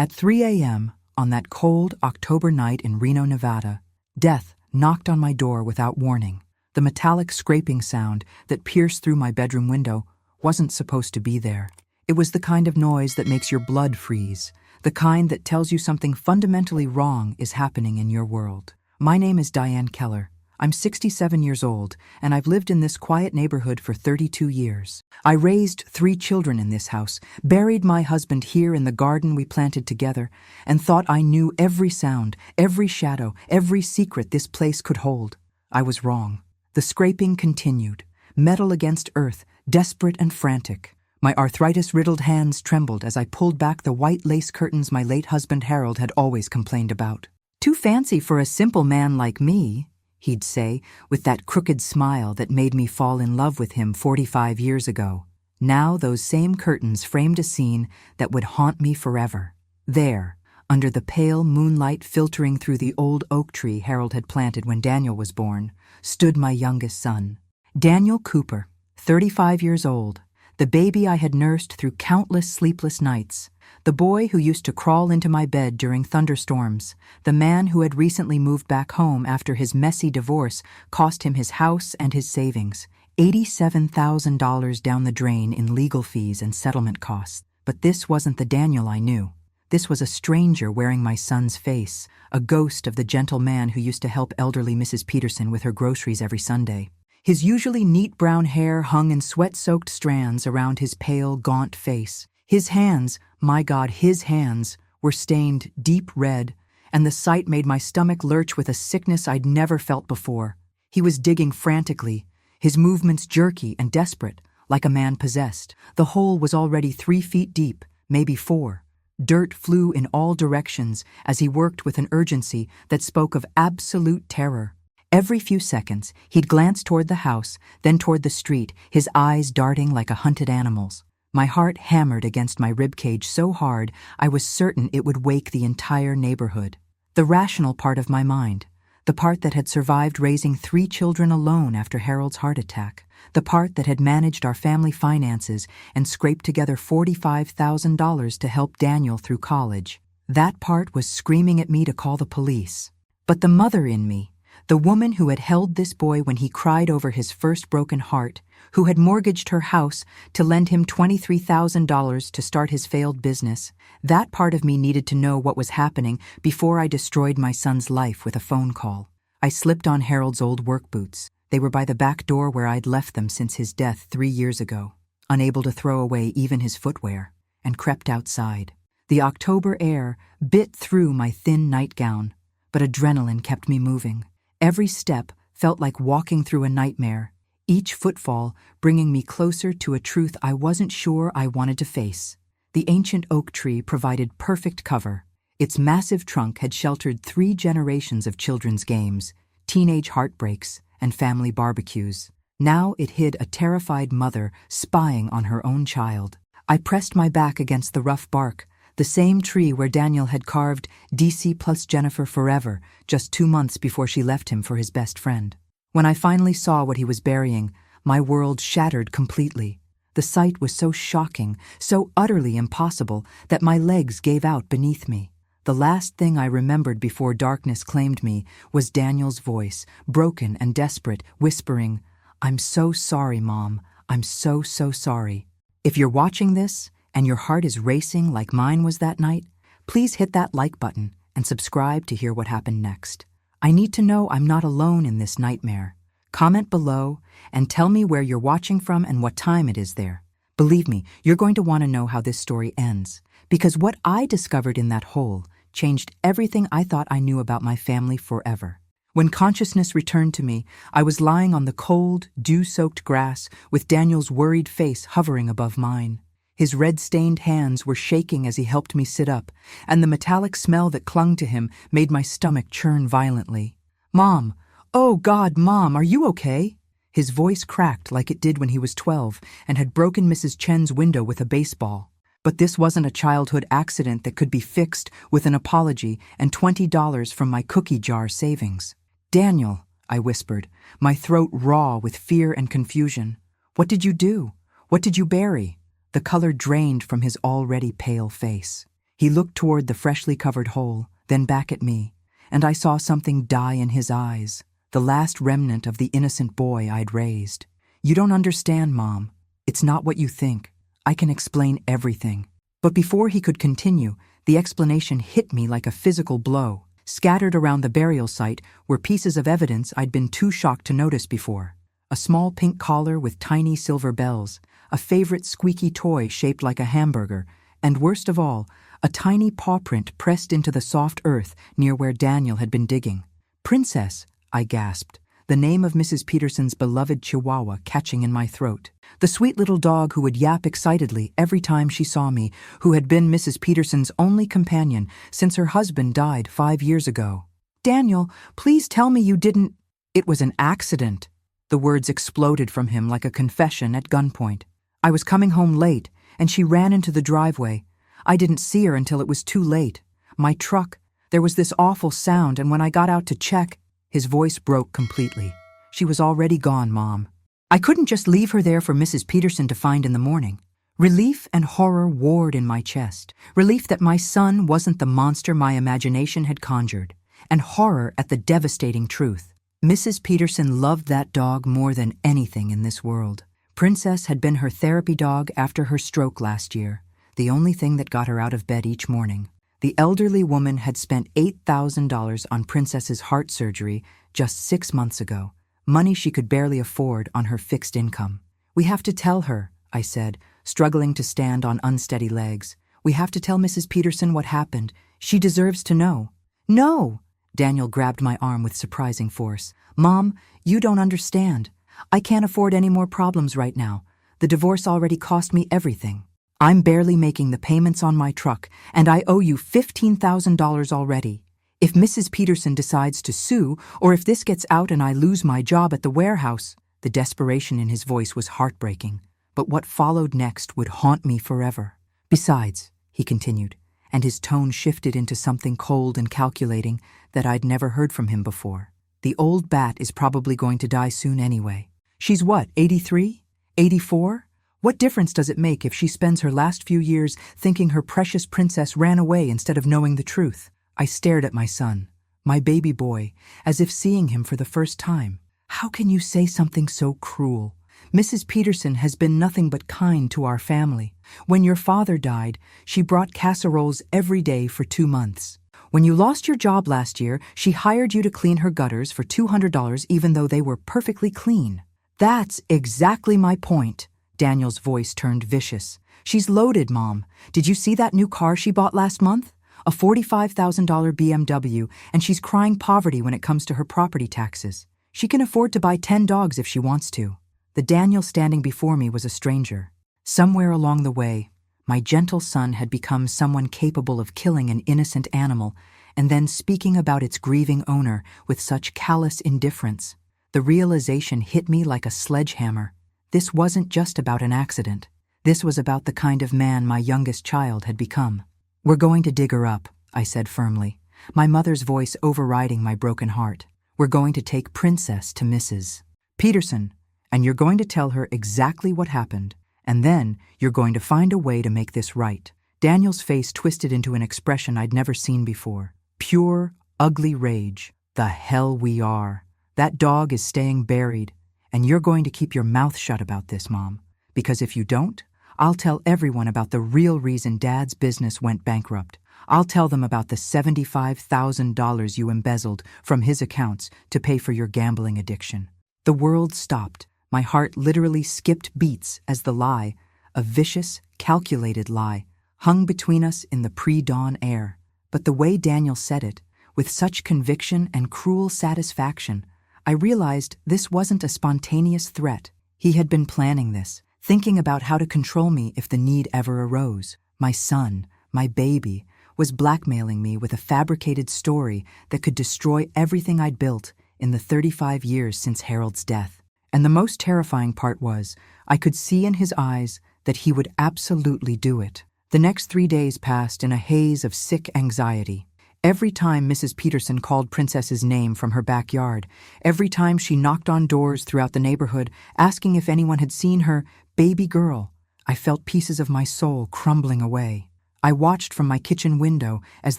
At 3 a.m., on that cold October night in Reno, Nevada, death knocked on my door without warning. The metallic scraping sound that pierced through my bedroom window wasn't supposed to be there. It was the kind of noise that makes your blood freeze, the kind that tells you something fundamentally wrong is happening in your world. My name is Diane Keller. I'm 67 years old, and I've lived in this quiet neighborhood for 32 years. I raised 3 children in this house, buried my husband here in the garden we planted together, and thought I knew every sound, every shadow, every secret this place could hold. I was wrong. The scraping continued, metal against earth, desperate and frantic. My arthritis-riddled hands trembled as I pulled back the white lace curtains my late husband Harold had always complained about. "Too fancy for a simple man like me," he'd say, with that crooked smile that made me fall in love with him 45 years ago. Now those same curtains framed a scene that would haunt me forever. There, under the pale moonlight filtering through the old oak tree Harold had planted when Daniel was born, stood my youngest son. Daniel Cooper, 35 years old, the baby I had nursed through countless sleepless nights, the boy who used to crawl into my bed during thunderstorms, the man who had recently moved back home after his messy divorce cost him his house and his savings, $87,000 down the drain in legal fees and settlement costs. But this wasn't the Daniel I knew. This was a stranger wearing my son's face, a ghost of the gentle man who used to help elderly Mrs. Peterson with her groceries every Sunday. His usually neat brown hair hung in sweat-soaked strands around his pale, gaunt face. His hands, my God, his hands, were stained deep red, and the sight made my stomach lurch with a sickness I'd never felt before. He was digging frantically, his movements jerky and desperate, like a man possessed. The hole was already 3 feet deep, maybe 4. Dirt flew in all directions as he worked with an urgency that spoke of absolute terror. Every few seconds, he'd glance toward the house, then toward the street, his eyes darting like a hunted animal's. My heart hammered against my ribcage so hard I was certain it would wake the entire neighborhood. The rational part of my mind, the part that had survived raising 3 children alone after Harold's heart attack, the part that had managed our family finances and scraped together $45,000 to help Daniel through college. That part was screaming at me to call the police. But the mother in me, the woman who had held this boy when he cried over his first broken heart, who had mortgaged her house to lend him $23,000 to start his failed business, that part of me needed to know what was happening before I destroyed my son's life with a phone call. I slipped on Harold's old work boots. They were by the back door where I'd left them since his death 3 years ago, unable to throw away even his footwear, and crept outside. The October air bit through my thin nightgown, but adrenaline kept me moving. Every step felt like walking through a nightmare, each footfall bringing me closer to a truth I wasn't sure I wanted to face. The ancient oak tree provided perfect cover. Its massive trunk had sheltered 3 generations of children's games, teenage heartbreaks, and family barbecues. Now it hid a terrified mother spying on her own child. I pressed my back against the rough bark, the same tree where Daniel had carved DC plus Jennifer forever just 2 months before she left him for his best friend. When I finally saw what he was burying, my world shattered completely. The sight was so shocking, so utterly impossible, that my legs gave out beneath me. The last thing I remembered before darkness claimed me was Daniel's voice, broken and desperate, whispering, "I'm so sorry, Mom. I'm so sorry." If you're watching this, and your heart is racing like mine was that night, please hit that like button and subscribe to hear what happened next. I need to know I'm not alone in this nightmare. Comment below and tell me where you're watching from and what time it is there. Believe me, you're going to want to know how this story ends, because what I discovered in that hole changed everything I thought I knew about my family forever. When consciousness returned to me, I was lying on the cold, dew-soaked grass with Daniel's worried face hovering above mine. His red-stained hands were shaking as he helped me sit up, and the metallic smell that clung to him made my stomach churn violently. "Mom! Oh God, Mom, are you okay?" His voice cracked like it did when he was 12 and had broken Mrs. Chen's window with a baseball. But this wasn't a childhood accident that could be fixed with an apology and $20 from my cookie jar savings. "Daniel," I whispered, my throat raw with fear and confusion. "What did you do? What did you bury?" The color drained from his already pale face. He looked toward the freshly covered hole, then back at me, and I saw something die in his eyes, the last remnant of the innocent boy I'd raised. You don't understand, Mom. It's not what you think. I can explain everything. But before he could continue, the explanation hit me like a physical blow. Scattered around the burial site were pieces of evidence I'd been too shocked to notice before. A small pink collar with tiny silver bells, a favorite squeaky toy shaped like a hamburger, and worst of all, a tiny paw print pressed into the soft earth near where Daniel had been digging. "Princess," I gasped, the name of Mrs. Peterson's beloved Chihuahua catching in my throat. The sweet little dog who would yap excitedly every time she saw me, who had been Mrs. Peterson's only companion since her husband died 5 years ago. "Daniel, please tell me you didn't—" "It was an accident." The words exploded from him like a confession at gunpoint. "I was coming home late, and she ran into the driveway. I didn't see her until it was too late. My truck, there was this awful sound, and when I got out to check—" His voice broke completely. "She was already gone, Mom. I couldn't just leave her there for Mrs. Peterson to find in the morning." Relief and horror warred in my chest. Relief that my son wasn't the monster my imagination had conjured, and horror at the devastating truth. Mrs. Peterson loved that dog more than anything in this world. Princess had been her therapy dog after her stroke last year, the only thing that got her out of bed each morning. The elderly woman had spent $8,000 on Princess's heart surgery just 6 months ago, money she could barely afford on her fixed income. "We have to tell her," I said, struggling to stand on unsteady legs. "We have to tell Mrs. Peterson what happened. She deserves to know." "No!" Daniel grabbed my arm with surprising force. "Mom, you don't understand. I can't afford any more problems right now. The divorce already cost me everything. I'm barely making the payments on my truck, and I owe you $15,000 already. If Mrs. Peterson decides to sue, or if this gets out and I lose my job at the warehouse—" The desperation in his voice was heartbreaking, but what followed next would haunt me forever. "Besides," he continued, and his tone shifted into something cold and calculating that I'd never heard from him before, "the old bat is probably going to die soon anyway. She's what, 83? 84? What difference does it make if she spends her last few years thinking her precious princess ran away instead of knowing the truth?" I stared at my son, my baby boy, as if seeing him for the first time. "How can you say something so cruel? Mrs. Peterson has been nothing but kind to our family. When your father died, she brought casseroles every day for 2 months. When you lost your job last year, she hired you to clean her gutters for $200 even though they were perfectly clean." "That's exactly my point." Daniel's voice turned vicious. "She's loaded, Mom. Did you see that new car she bought last month? A $45,000 BMW, and she's crying poverty when it comes to her property taxes. She can afford to buy 10 dogs if she wants to." The Daniel standing before me was a stranger. Somewhere along the way, my gentle son had become someone capable of killing an innocent animal and then speaking about its grieving owner with such callous indifference. The realization hit me like a sledgehammer. This wasn't just about an accident. This was about the kind of man my youngest child had become. "We're going to dig her up," I said firmly, my mother's voice overriding my broken heart. "We're going to take Princess to Mrs. Peterson, and you're going to tell her exactly what happened, and then you're going to find a way to make this right." Daniel's face twisted into an expression I'd never seen before. Pure, ugly rage. "The hell we are. That dog is staying buried, and you're going to keep your mouth shut about this, Mom, because if you don't, I'll tell everyone about the real reason Dad's business went bankrupt. I'll tell them about the $75,000 you embezzled from his accounts to pay for your gambling addiction." The world stopped. My heart literally skipped beats as the lie, a vicious, calculated lie, hung between us in the pre-dawn air. But the way Daniel said it, with such conviction and cruel satisfaction, I realized this wasn't a spontaneous threat. He had been planning this, thinking about how to control me if the need ever arose. My son, my baby, was blackmailing me with a fabricated story that could destroy everything I'd built in the 35 years since Harold's death. And the most terrifying part was, I could see in his eyes that he would absolutely do it. The next 3 days passed in a haze of sick anxiety. Every time Mrs. Peterson called Princess's name from her backyard, every time she knocked on doors throughout the neighborhood asking if anyone had seen her baby girl, I felt pieces of my soul crumbling away. I watched from my kitchen window as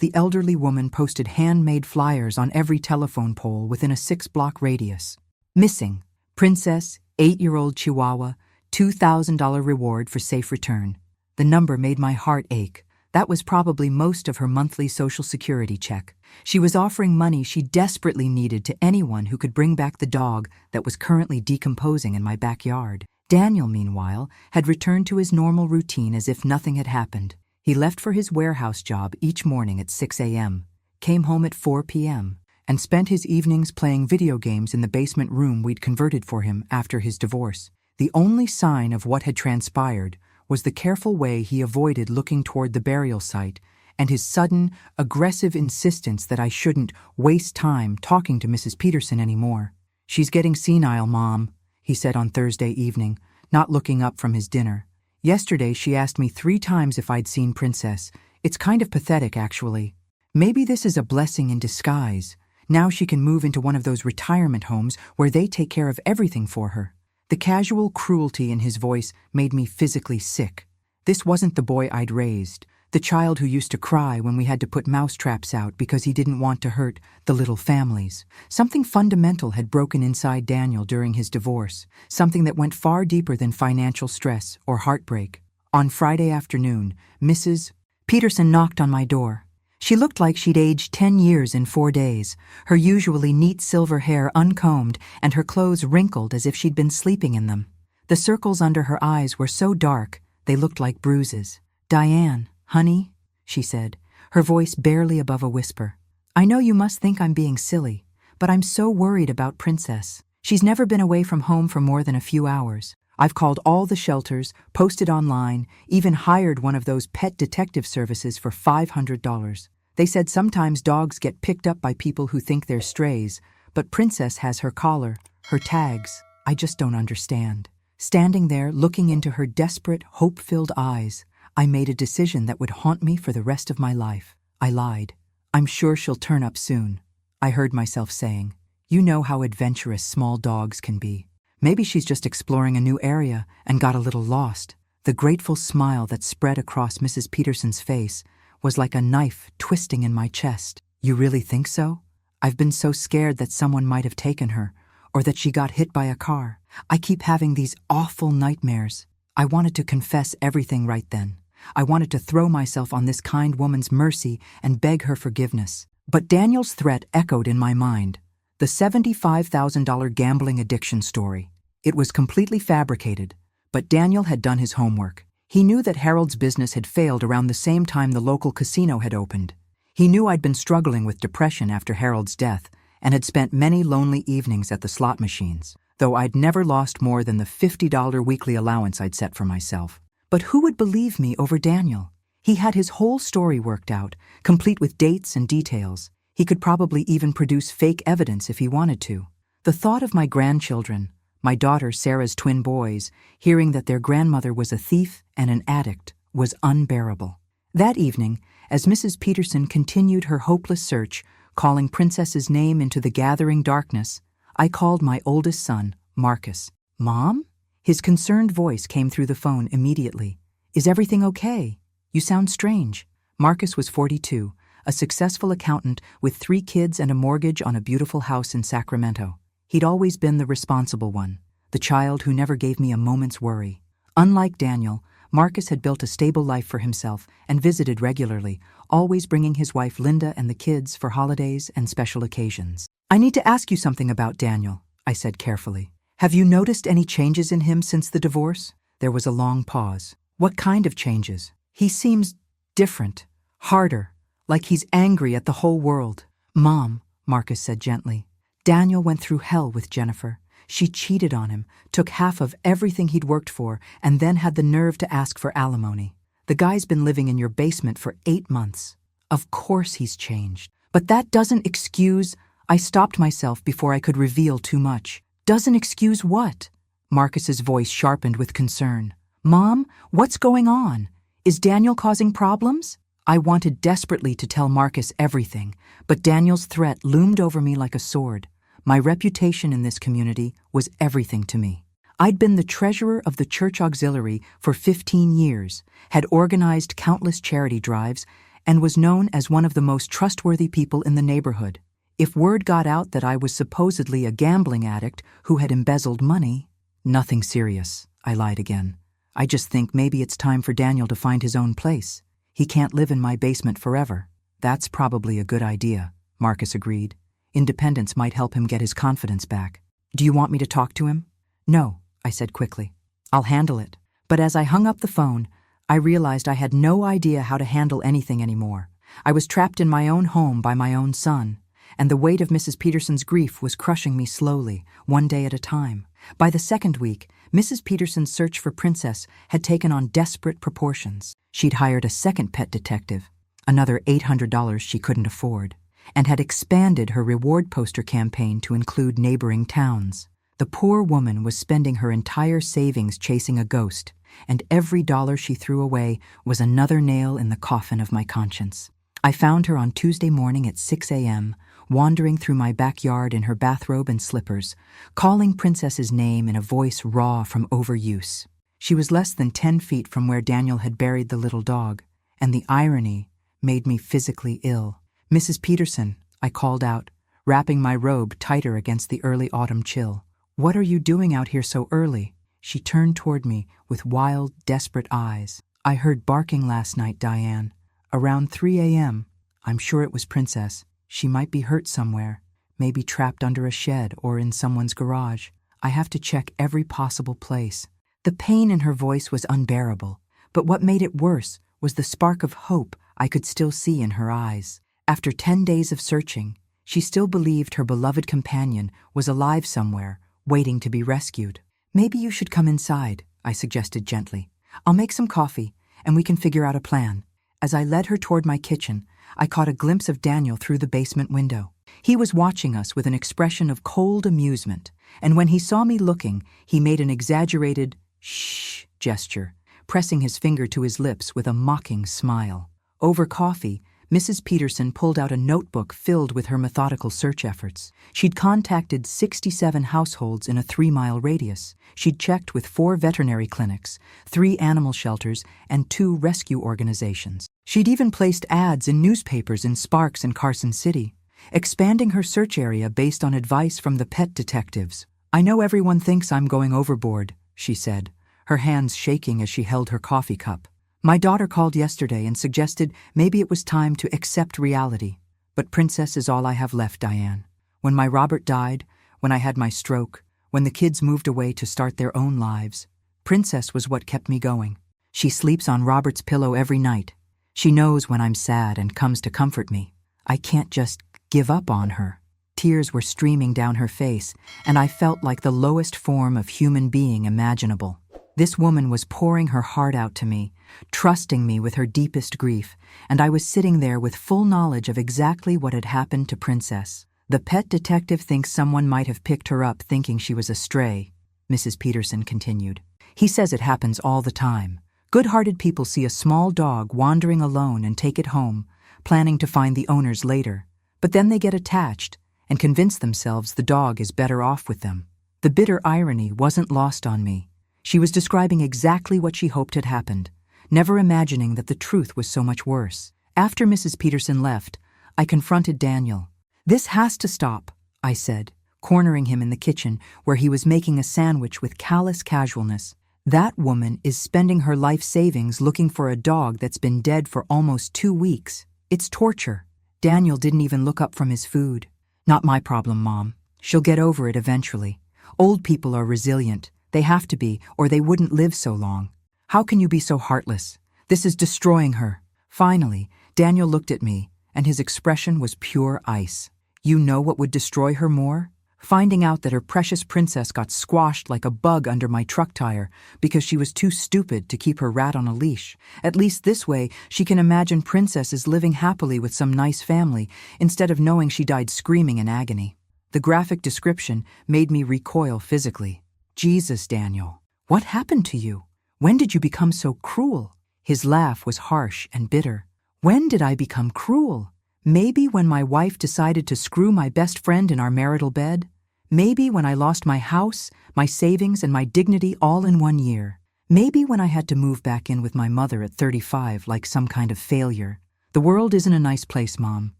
the elderly woman posted handmade flyers on every telephone pole within a 6-block radius. Missing. Princess, 8-year-old Chihuahua, $2,000 reward for safe return. The number made my heart ache. That was probably most of her monthly Social Security check. She was offering money she desperately needed to anyone who could bring back the dog that was currently decomposing in my backyard. Daniel, meanwhile, had returned to his normal routine as if nothing had happened. He left for his warehouse job each morning at 6 a.m., came home at 4 p.m., and spent his evenings playing video games in the basement room we'd converted for him after his divorce. The only sign of what had transpired was the careful way he avoided looking toward the burial site and his sudden, aggressive insistence that I shouldn't waste time talking to Mrs. Peterson anymore. "She's getting senile, Mom," he said on Thursday evening, not looking up from his dinner. "Yesterday she asked me 3 times if I'd seen Princess. It's kind of pathetic, actually. Maybe this is a blessing in disguise. Now she can move into one of those retirement homes where they take care of everything for her." The casual cruelty in his voice made me physically sick. This wasn't the boy I'd raised, the child who used to cry when we had to put mousetraps out because he didn't want to hurt the little families. Something fundamental had broken inside Daniel during his divorce, something that went far deeper than financial stress or heartbreak. On Friday afternoon, Mrs. Peterson knocked on my door. She looked like she'd aged 10 years in 4 days, her usually neat silver hair uncombed and her clothes wrinkled as if she'd been sleeping in them. The circles under her eyes were so dark they looked like bruises. "Diane, honey," she said, her voice barely above a whisper. "I know you must think I'm being silly, but I'm so worried about Princess. She's never been away from home for more than a few hours. I've called all the shelters, posted online, even hired one of those pet detective services for $500. They said sometimes dogs get picked up by people who think they're strays, but Princess has her collar, her tags. I just don't understand." Standing there, looking into her desperate, hope-filled eyes, I made a decision that would haunt me for the rest of my life. I lied. "I'm sure she'll turn up soon," I heard myself saying. "You know how adventurous small dogs can be. Maybe she's just exploring a new area and got a little lost." The grateful smile that spread across Mrs. Peterson's face was like a knife twisting in my chest. "You really think so? I've been so scared that someone might have taken her, or that she got hit by a car. I keep having these awful nightmares." I wanted to confess everything right then. I wanted to throw myself on this kind woman's mercy and beg her forgiveness. But Daniel's threat echoed in my mind. The $75,000 gambling addiction story. It was completely fabricated, but Daniel had done his homework. He knew that Harold's business had failed around the same time the local casino had opened. He knew I'd been struggling with depression after Harold's death and had spent many lonely evenings at the slot machines, though I'd never lost more than the $50 weekly allowance I'd set for myself. But who would believe me over Daniel? He had his whole story worked out, complete with dates and details. He could probably even produce fake evidence if he wanted to. The thought of my grandchildren, my daughter Sarah's twin boys, hearing that their grandmother was a thief and an addict, was unbearable. That evening, as Mrs. Peterson continued her hopeless search, calling Princess's name into the gathering darkness, I called my oldest son, Marcus. "Mom?" His concerned voice came through the phone immediately. "Is everything okay? You sound strange." Marcus was 42, a successful accountant with 3 kids and a mortgage on a beautiful house in Sacramento. He'd always been the responsible one, the child who never gave me a moment's worry. Unlike Daniel, Marcus had built a stable life for himself and visited regularly, always bringing his wife Linda and the kids for holidays and special occasions. "I need to ask you something about Daniel," I said carefully. "Have you noticed any changes in him since the divorce?" There was a long pause. "What kind of changes?" "He seems different, harder, like he's angry at the whole world." "Mom," Marcus said gently, "Daniel went through hell with Jennifer. She cheated on him, took half of everything he'd worked for, and then had the nerve to ask for alimony. The guy's been living in your basement for 8 months. Of course he's changed. But that doesn't excuse—" I stopped myself before I could reveal too much. "Doesn't excuse what?" Marcus's voice sharpened with concern. "Mom, what's going on? Is Daniel causing problems?" I wanted desperately to tell Marcus everything, but Daniel's threat loomed over me like a sword. My reputation in this community was everything to me. I'd been the treasurer of the church auxiliary for 15 years, had organized countless charity drives, and was known as one of the most trustworthy people in the neighborhood. If word got out that I was supposedly a gambling addict who had embezzled money— Nothing serious, I lied again. I just think maybe it's time for Daniel to find his own place. He can't live in my basement forever. That's probably a good idea, Marcus agreed. Independence might help him get his confidence back. Do you want me to talk to him? No, I said quickly. I'll handle it. But as I hung up the phone, I realized I had no idea how to handle anything anymore. I was trapped in my own home by my own son, and the weight of Mrs. Peterson's grief was crushing me slowly, one day at a time. By the second week, Mrs. Peterson's search for Princess had taken on desperate proportions. She'd hired a second pet detective, another $800 she couldn't afford, and had expanded her reward poster campaign to include neighboring towns. The poor woman was spending her entire savings chasing a ghost, and every dollar she threw away was another nail in the coffin of my conscience. I found her on Tuesday morning at 6 a.m., wandering through my backyard in her bathrobe and slippers, calling Princess's name in a voice raw from overuse. She was less than 10 feet from where Daniel had buried the little dog, and the irony made me physically ill. Mrs. Peterson, I called out, wrapping my robe tighter against the early autumn chill. What are you doing out here so early? She turned toward me with wild, desperate eyes. I heard barking last night, Diane. Around 3 a.m. I'm sure it was Princess. She might be hurt somewhere, maybe trapped under a shed or in someone's garage. I have to check every possible place. The pain in her voice was unbearable, but what made it worse was the spark of hope I could still see in her eyes. After 10 days of searching, she still believed her beloved companion was alive somewhere, waiting to be rescued. Maybe you should come inside, I suggested gently. I'll make some coffee, and we can figure out a plan. As I led her toward my kitchen, I caught a glimpse of Daniel through the basement window. He was watching us with an expression of cold amusement, and when he saw me looking, he made an exaggerated shh gesture, pressing his finger to his lips with a mocking smile. Over coffee, Mrs. Peterson pulled out a notebook filled with her methodical search efforts. She'd contacted 67 households in a 3-mile radius. She'd checked with 4 veterinary clinics, 3 animal shelters, and 2 rescue organizations. She'd even placed ads in newspapers in Sparks and Carson City, expanding her search area based on advice from the pet detectives. I know everyone thinks I'm going overboard, she said, her hands shaking as she held her coffee cup. My daughter called yesterday and suggested maybe it was time to accept reality. But Princess is all I have left, Diane. When my Robert died, when I had my stroke, when the kids moved away to start their own lives, Princess was what kept me going. She sleeps on Robert's pillow every night. She knows when I'm sad and comes to comfort me. I can't just give up on her. Tears were streaming down her face, and I felt like the lowest form of human being imaginable. This woman was pouring her heart out to me, trusting me with her deepest grief, and I was sitting there with full knowledge of exactly what had happened to Princess. The pet detective thinks someone might have picked her up thinking she was a stray, Mrs. Peterson continued. He says it happens all the time. Good-hearted people see a small dog wandering alone and take it home, planning to find the owners later. But then they get attached and convince themselves the dog is better off with them. The bitter irony wasn't lost on me. She was describing exactly what she hoped had happened, never imagining that the truth was so much worse. After Mrs. Peterson left, I confronted Daniel. This has to stop, I said, cornering him in the kitchen where he was making a sandwich with callous casualness. That woman is spending her life savings looking for a dog that's been dead for almost 2 weeks. It's torture. Daniel didn't even look up from his food. Not my problem, Mom. She'll get over it eventually. Old people are resilient. They have to be, or they wouldn't live so long. How can you be so heartless? This is destroying her. Finally, Daniel looked at me, and his expression was pure ice. You know what would destroy her more? Finding out that her precious princess got squashed like a bug under my truck tire because she was too stupid to keep her rat on a leash. At least this way, she can imagine Princess is living happily with some nice family instead of knowing she died screaming in agony. The graphic description made me recoil physically. Jesus, Daniel, what happened to you? When did you become so cruel? His laugh was harsh and bitter. When did I become cruel? Maybe when my wife decided to screw my best friend in our marital bed? Maybe when I lost my house, my savings, and my dignity all in 1 year. Maybe when I had to move back in with my mother at 35 like some kind of failure. The world isn't a nice place, Mom.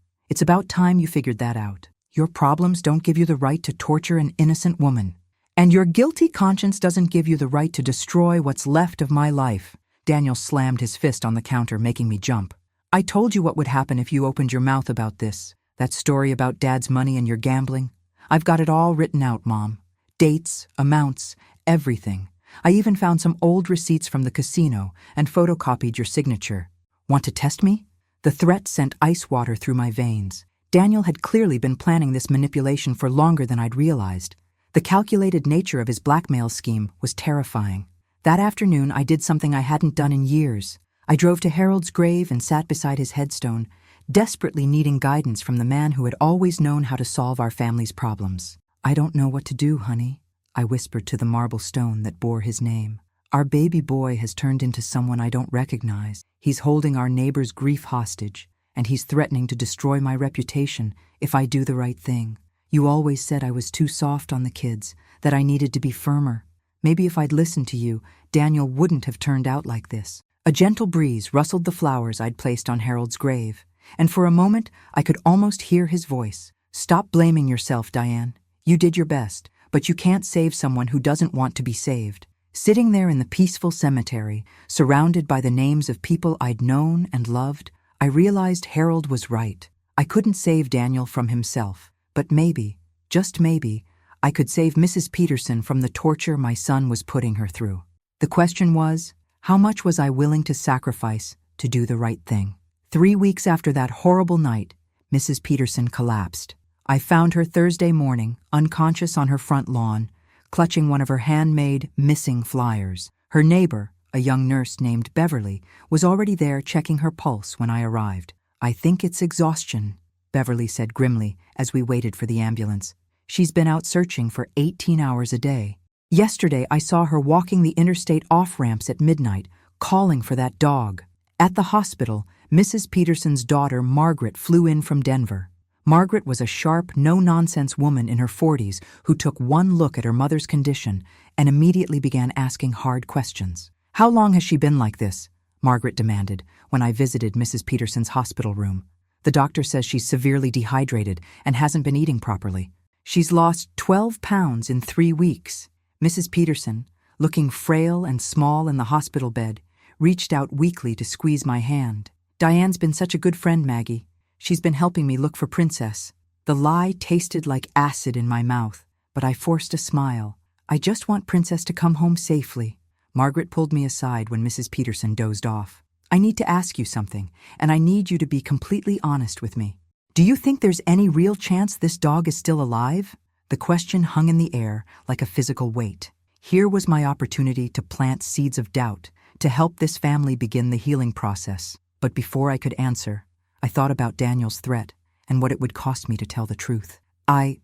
It's about time you figured that out. Your problems don't give you the right to torture an innocent woman. And your guilty conscience doesn't give you the right to destroy what's left of my life. Daniel slammed his fist on the counter, making me jump. I told you what would happen if you opened your mouth about this. That story about Dad's money and your gambling. I've got it all written out, Mom. Dates, amounts, everything. I even found some old receipts from the casino and photocopied your signature. Want to test me? The threat sent ice water through my veins. Daniel had clearly been planning this manipulation for longer than I'd realized. The calculated nature of his blackmail scheme was terrifying. That afternoon, I did something I hadn't done in years. I drove to Harold's grave and sat beside his headstone, desperately needing guidance from the man who had always known how to solve our family's problems. I don't know what to do, honey, I whispered to the marble stone that bore his name. Our baby boy has turned into someone I don't recognize. He's holding our neighbor's grief hostage, and he's threatening to destroy my reputation if I do the right thing. You always said I was too soft on the kids, that I needed to be firmer. Maybe if I'd listened to you, Daniel wouldn't have turned out like this. A gentle breeze rustled the flowers I'd placed on Harold's grave, and for a moment I could almost hear his voice. Stop blaming yourself, Diane. You did your best, but you can't save someone who doesn't want to be saved. Sitting there in the peaceful cemetery, surrounded by the names of people I'd known and loved, I realized Harold was right. I couldn't save Daniel from himself, but maybe, just maybe, I could save Mrs. Peterson from the torture my son was putting her through. The question was, how much was I willing to sacrifice to do the right thing? 3 weeks after that horrible night, Mrs. Peterson collapsed. I found her Thursday morning, unconscious on her front lawn, clutching one of her handmade missing flyers. Her neighbor, a young nurse named Beverly, was already there checking her pulse when I arrived. I think it's exhaustion, Beverly said grimly as we waited for the ambulance. She's been out searching for 18 hours a day. Yesterday, I saw her walking the interstate off-ramps at midnight, calling for that dog. At the hospital, Mrs. Peterson's daughter, Margaret, flew in from Denver. Margaret was a sharp, no-nonsense woman in her 40s who took one look at her mother's condition and immediately began asking hard questions. How long has she been like this? Margaret demanded when I visited Mrs. Peterson's hospital room. The doctor says she's severely dehydrated and hasn't been eating properly. She's lost 12 pounds in 3 weeks. Mrs. Peterson, looking frail and small in the hospital bed, reached out weakly to squeeze my hand. Diane's been such a good friend, Maggie. She's been helping me look for Princess. The lie tasted like acid in my mouth, but I forced a smile. I just want Princess to come home safely. Margaret pulled me aside when Mrs. Peterson dozed off. I need to ask you something, and I need you to be completely honest with me. Do you think there's any real chance this dog is still alive? The question hung in the air like a physical weight. Here was my opportunity to plant seeds of doubt, to help this family begin the healing process. But before I could answer, I thought about Daniel's threat and what it would cost me to tell the truth. I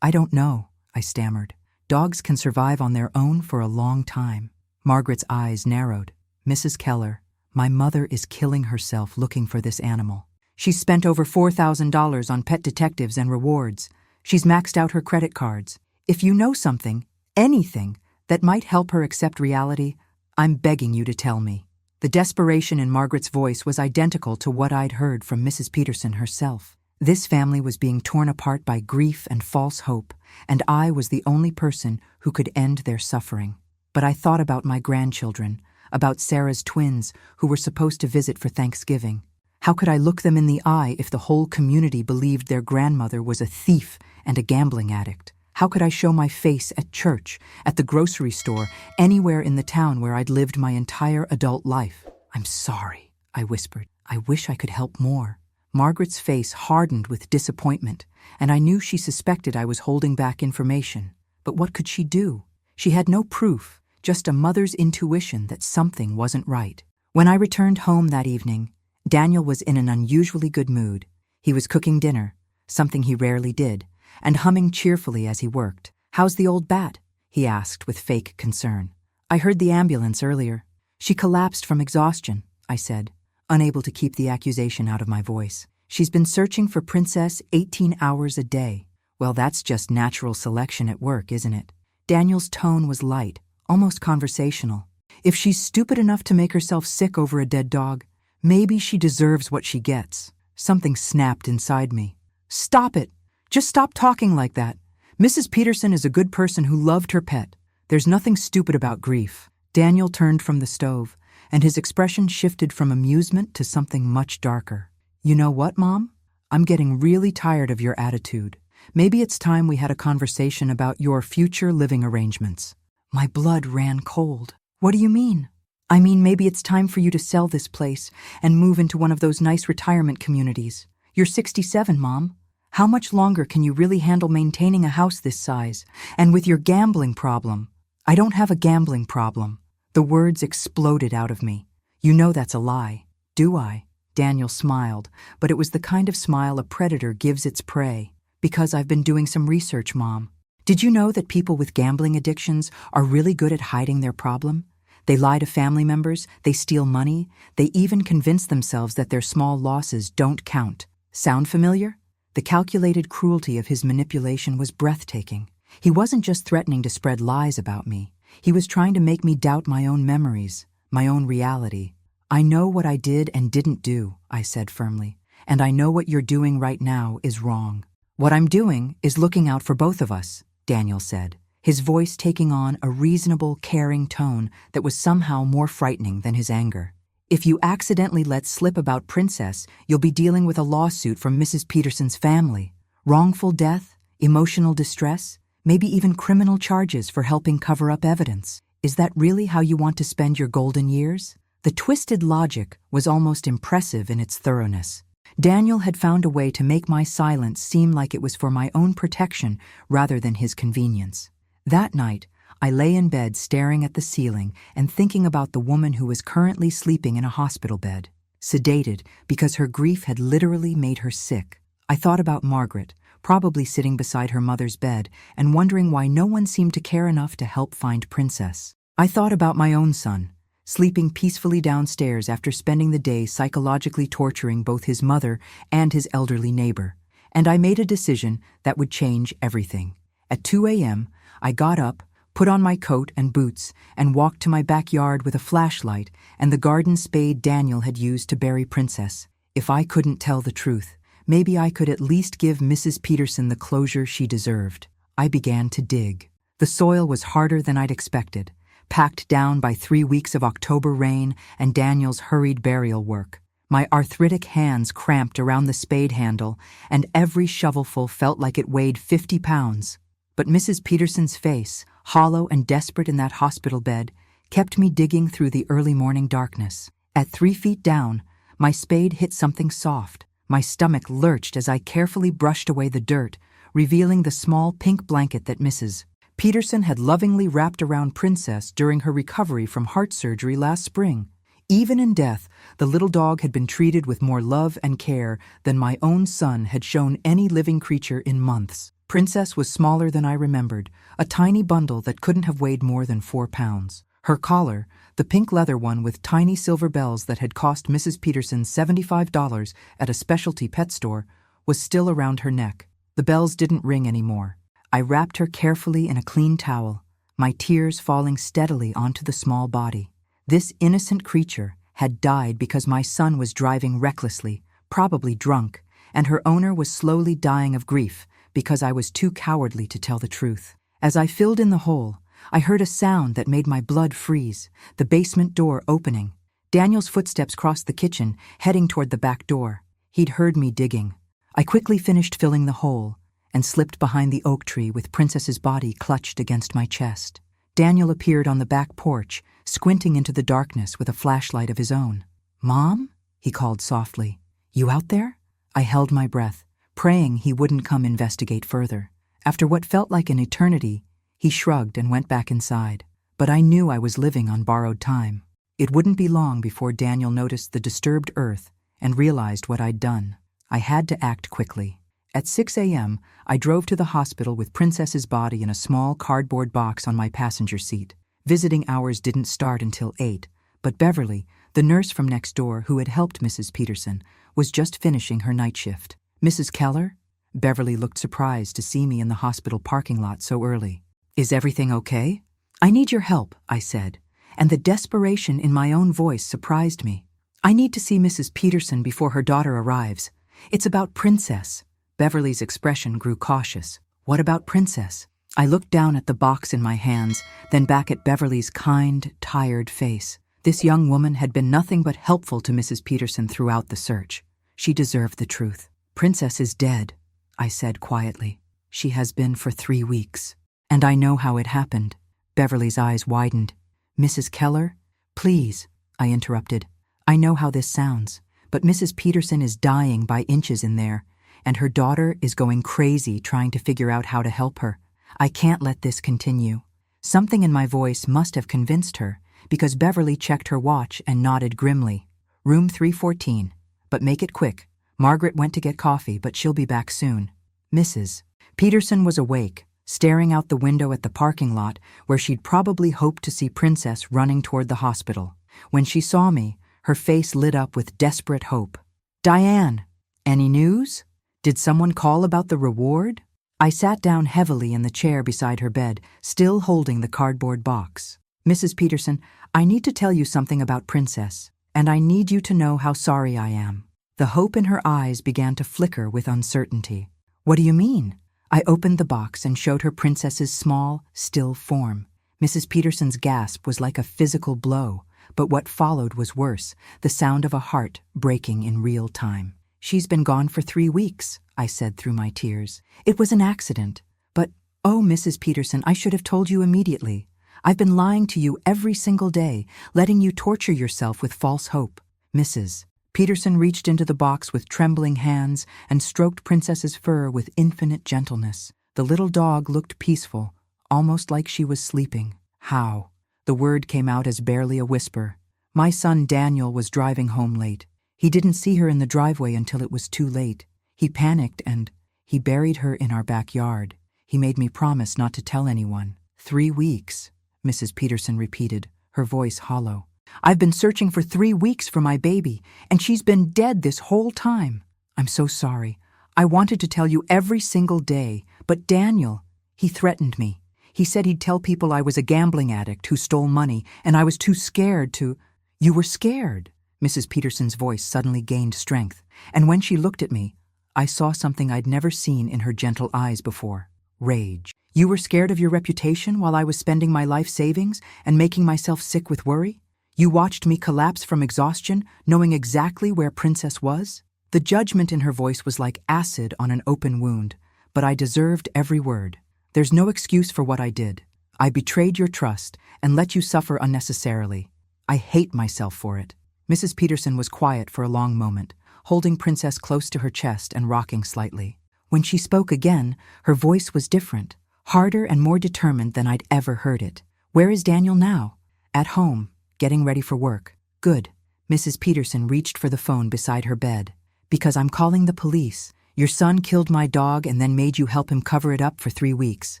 don't know, I stammered. Dogs can survive on their own for a long time. Margaret's eyes narrowed. Mrs. Keller, my mother is killing herself looking for this animal. She's spent over $4,000 on pet detectives and rewards. She's maxed out her credit cards. If you know something, anything, that might help her accept reality, I'm begging you to tell me. The desperation in Margaret's voice was identical to what I'd heard from Mrs. Peterson herself. This family was being torn apart by grief and false hope, and I was the only person who could end their suffering. But I thought about my grandchildren, about Sarah's twins who were supposed to visit for Thanksgiving. How could I look them in the eye if the whole community believed their grandmother was a thief and a gambling addict? How could I show my face at church, at the grocery store, anywhere in the town where I'd lived my entire adult life? I'm sorry, I whispered. I wish I could help more. Margaret's face hardened with disappointment, and I knew she suspected I was holding back information. But what could she do? She had no proof, just a mother's intuition that something wasn't right. When I returned home that evening, Daniel was in an unusually good mood. He was cooking dinner, something he rarely did, and humming cheerfully as he worked. How's the old bat? He asked with fake concern. I heard the ambulance earlier. She collapsed from exhaustion, I said, unable to keep the accusation out of my voice. She's been searching for Princess 18 hours a day. Well, that's just natural selection at work, isn't it? Daniel's tone was light, almost conversational. If she's stupid enough to make herself sick over a dead dog, maybe she deserves what she gets. Something snapped inside me. Stop it! Just stop talking like that. Mrs. Peterson is a good person who loved her pet. There's nothing stupid about grief. Daniel turned from the stove, and his expression shifted from amusement to something much darker. You know what, Mom? I'm getting really tired of your attitude. Maybe it's time we had a conversation about your future living arrangements. My blood ran cold. What do you mean? I mean, maybe it's time for you to sell this place and move into one of those nice retirement communities. You're 67, Mom. How much longer can you really handle maintaining a house this size? And with your gambling problem? I don't have a gambling problem. The words exploded out of me. You know that's a lie. Do I? Daniel smiled, but it was the kind of smile a predator gives its prey. Because I've been doing some research, Mom. Did you know that people with gambling addictions are really good at hiding their problem? They lie to family members, they steal money, they even convince themselves that their small losses don't count. Sound familiar? The calculated cruelty of his manipulation was breathtaking. He wasn't just threatening to spread lies about me. He was trying to make me doubt my own memories, my own reality. I know what I did and didn't do, I said firmly, and I know what you're doing right now is wrong. What I'm doing is looking out for both of us, Daniel said, his voice taking on a reasonable, caring tone that was somehow more frightening than his anger. If you accidentally let slip about Princess, you'll be dealing with a lawsuit from Mrs. Peterson's family. Wrongful death, emotional distress, maybe even criminal charges for helping cover up evidence. Is that really how you want to spend your golden years? The twisted logic was almost impressive in its thoroughness. Daniel had found a way to make my silence seem like it was for my own protection rather than his convenience. That night, I lay in bed staring at the ceiling and thinking about the woman who was currently sleeping in a hospital bed, sedated because her grief had literally made her sick. I thought about Margaret, probably sitting beside her mother's bed and wondering why no one seemed to care enough to help find Princess. I thought about my own son, sleeping peacefully downstairs after spending the day psychologically torturing both his mother and his elderly neighbor. And I made a decision that would change everything. At 2 a.m., I got up, put on my coat and boots, and walked to my backyard with a flashlight and the garden spade Daniel had used to bury Princess. If I couldn't tell the truth, maybe I could at least give Mrs. Peterson the closure she deserved. I began to dig. The soil was harder than I'd expected, packed down by 3 weeks of October rain and Daniel's hurried burial work. My arthritic hands cramped around the spade handle, and every shovelful felt like it weighed 50 pounds. But Mrs. Peterson's face, hollow and desperate in that hospital bed, kept me digging through the early morning darkness. At 3 feet down, my spade hit something soft. My stomach lurched as I carefully brushed away the dirt, revealing the small pink blanket that Mrs. Peterson had lovingly wrapped around Princess during her recovery from heart surgery last spring. Even in death, the little dog had been treated with more love and care than my own son had shown any living creature in months. Princess was smaller than I remembered, a tiny bundle that couldn't have weighed more than 4 pounds. Her collar, the pink leather one with tiny silver bells that had cost Mrs. Peterson $75 at a specialty pet store, was still around her neck. The bells didn't ring anymore. I wrapped her carefully in a clean towel, my tears falling steadily onto the small body. This innocent creature had died because my son was driving recklessly, probably drunk, and her owner was slowly dying of grief because I was too cowardly to tell the truth. As I filled in the hole, I heard a sound that made my blood freeze, the basement door opening. Daniel's footsteps crossed the kitchen, heading toward the back door. He'd heard me digging. I quickly finished filling the hole and slipped behind the oak tree with Princess's body clutched against my chest. Daniel appeared on the back porch, squinting into the darkness with a flashlight of his own. "Mom?" he called softly. "You out there?" I held my breath, praying he wouldn't come investigate further. After what felt like an eternity, he shrugged and went back inside. But I knew I was living on borrowed time. It wouldn't be long before Daniel noticed the disturbed earth and realized what I'd done. I had to act quickly. At 6 a.m., I drove to the hospital with Princess's body in a small cardboard box on my passenger seat. Visiting hours didn't start until 8, but Beverly, the nurse from next door who had helped Mrs. Peterson, was just finishing her night shift. "Mrs. Keller?" Beverly looked surprised to see me in the hospital parking lot so early. "Is everything okay?" "I need your help," I said, and the desperation in my own voice surprised me. "I need to see Mrs. Peterson before her daughter arrives. It's about Princess." Beverly's expression grew cautious. "What about Princess?" I looked down at the box in my hands, then back at Beverly's kind, tired face. This young woman had been nothing but helpful to Mrs. Peterson throughout the search. She deserved the truth. "Princess is dead," I said quietly. "She has been for 3 weeks. And I know how it happened." Beverly's eyes widened. "Mrs. Keller?" "Please," I interrupted. "I know how this sounds, but Mrs. Peterson is dying by inches in there, and her daughter is going crazy trying to figure out how to help her. I can't let this continue." Something in my voice must have convinced her, because Beverly checked her watch and nodded grimly. "Room 314. But make it quick. Margaret went to get coffee, but she'll be back soon." Mrs. Peterson was awake, staring out the window at the parking lot where she'd probably hoped to see Princess running toward the hospital. When she saw me, her face lit up with desperate hope. "Diane, any news? Did someone call about the reward?" I sat down heavily in the chair beside her bed, still holding the cardboard box. "Mrs. Peterson, I need to tell you something about Princess, and I need you to know how sorry I am." The hope in her eyes began to flicker with uncertainty. "What do you mean?" I opened the box and showed her Princess's small, still form. Mrs. Peterson's gasp was like a physical blow, but what followed was worse, the sound of a heart breaking in real time. "She's been gone for 3 weeks, I said through my tears. "It was an accident. But, oh, Mrs. Peterson, I should have told you immediately. I've been lying to you every single day, letting you torture yourself with false hope." Mrs. Peterson reached into the box with trembling hands and stroked Princess's fur with infinite gentleness. The little dog looked peaceful, almost like she was sleeping. "How?" The word came out as barely a whisper. "My son Daniel was driving home late. He didn't see her in the driveway until it was too late. He panicked and he buried her in our backyard. He made me promise not to tell anyone." 3 weeks, Mrs. Peterson repeated, her voice hollow. "I've been searching for 3 weeks for my baby, and she's been dead this whole time. I'm so sorry. I wanted to tell you every single day, but Daniel, he threatened me. He said he'd tell people I was a gambling addict who stole money, and I was too scared to—" "You were scared?" Mrs. Peterson's voice suddenly gained strength, and when she looked at me, I saw something I'd never seen in her gentle eyes before. Rage. "You were scared of your reputation while I was spending my life savings and making myself sick with worry? You watched me collapse from exhaustion, knowing exactly where Princess was?" The judgment in her voice was like acid on an open wound, but I deserved every word. "There's no excuse for what I did. I betrayed your trust and let you suffer unnecessarily. I hate myself for it." Mrs. Peterson was quiet for a long moment, holding Princess close to her chest and rocking slightly. When she spoke again, her voice was different, harder and more determined than I'd ever heard it. "Where is Daniel now?" "At home, getting ready for work." "Good." Mrs. Peterson reached for the phone beside her bed. "Because I'm calling the police. Your son killed my dog and then made you help him cover it up for 3 weeks.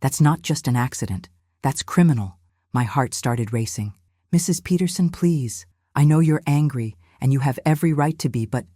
That's not just an accident. That's criminal." My heart started racing. "Mrs. Peterson, please. I know you're angry, and you have every right to be, but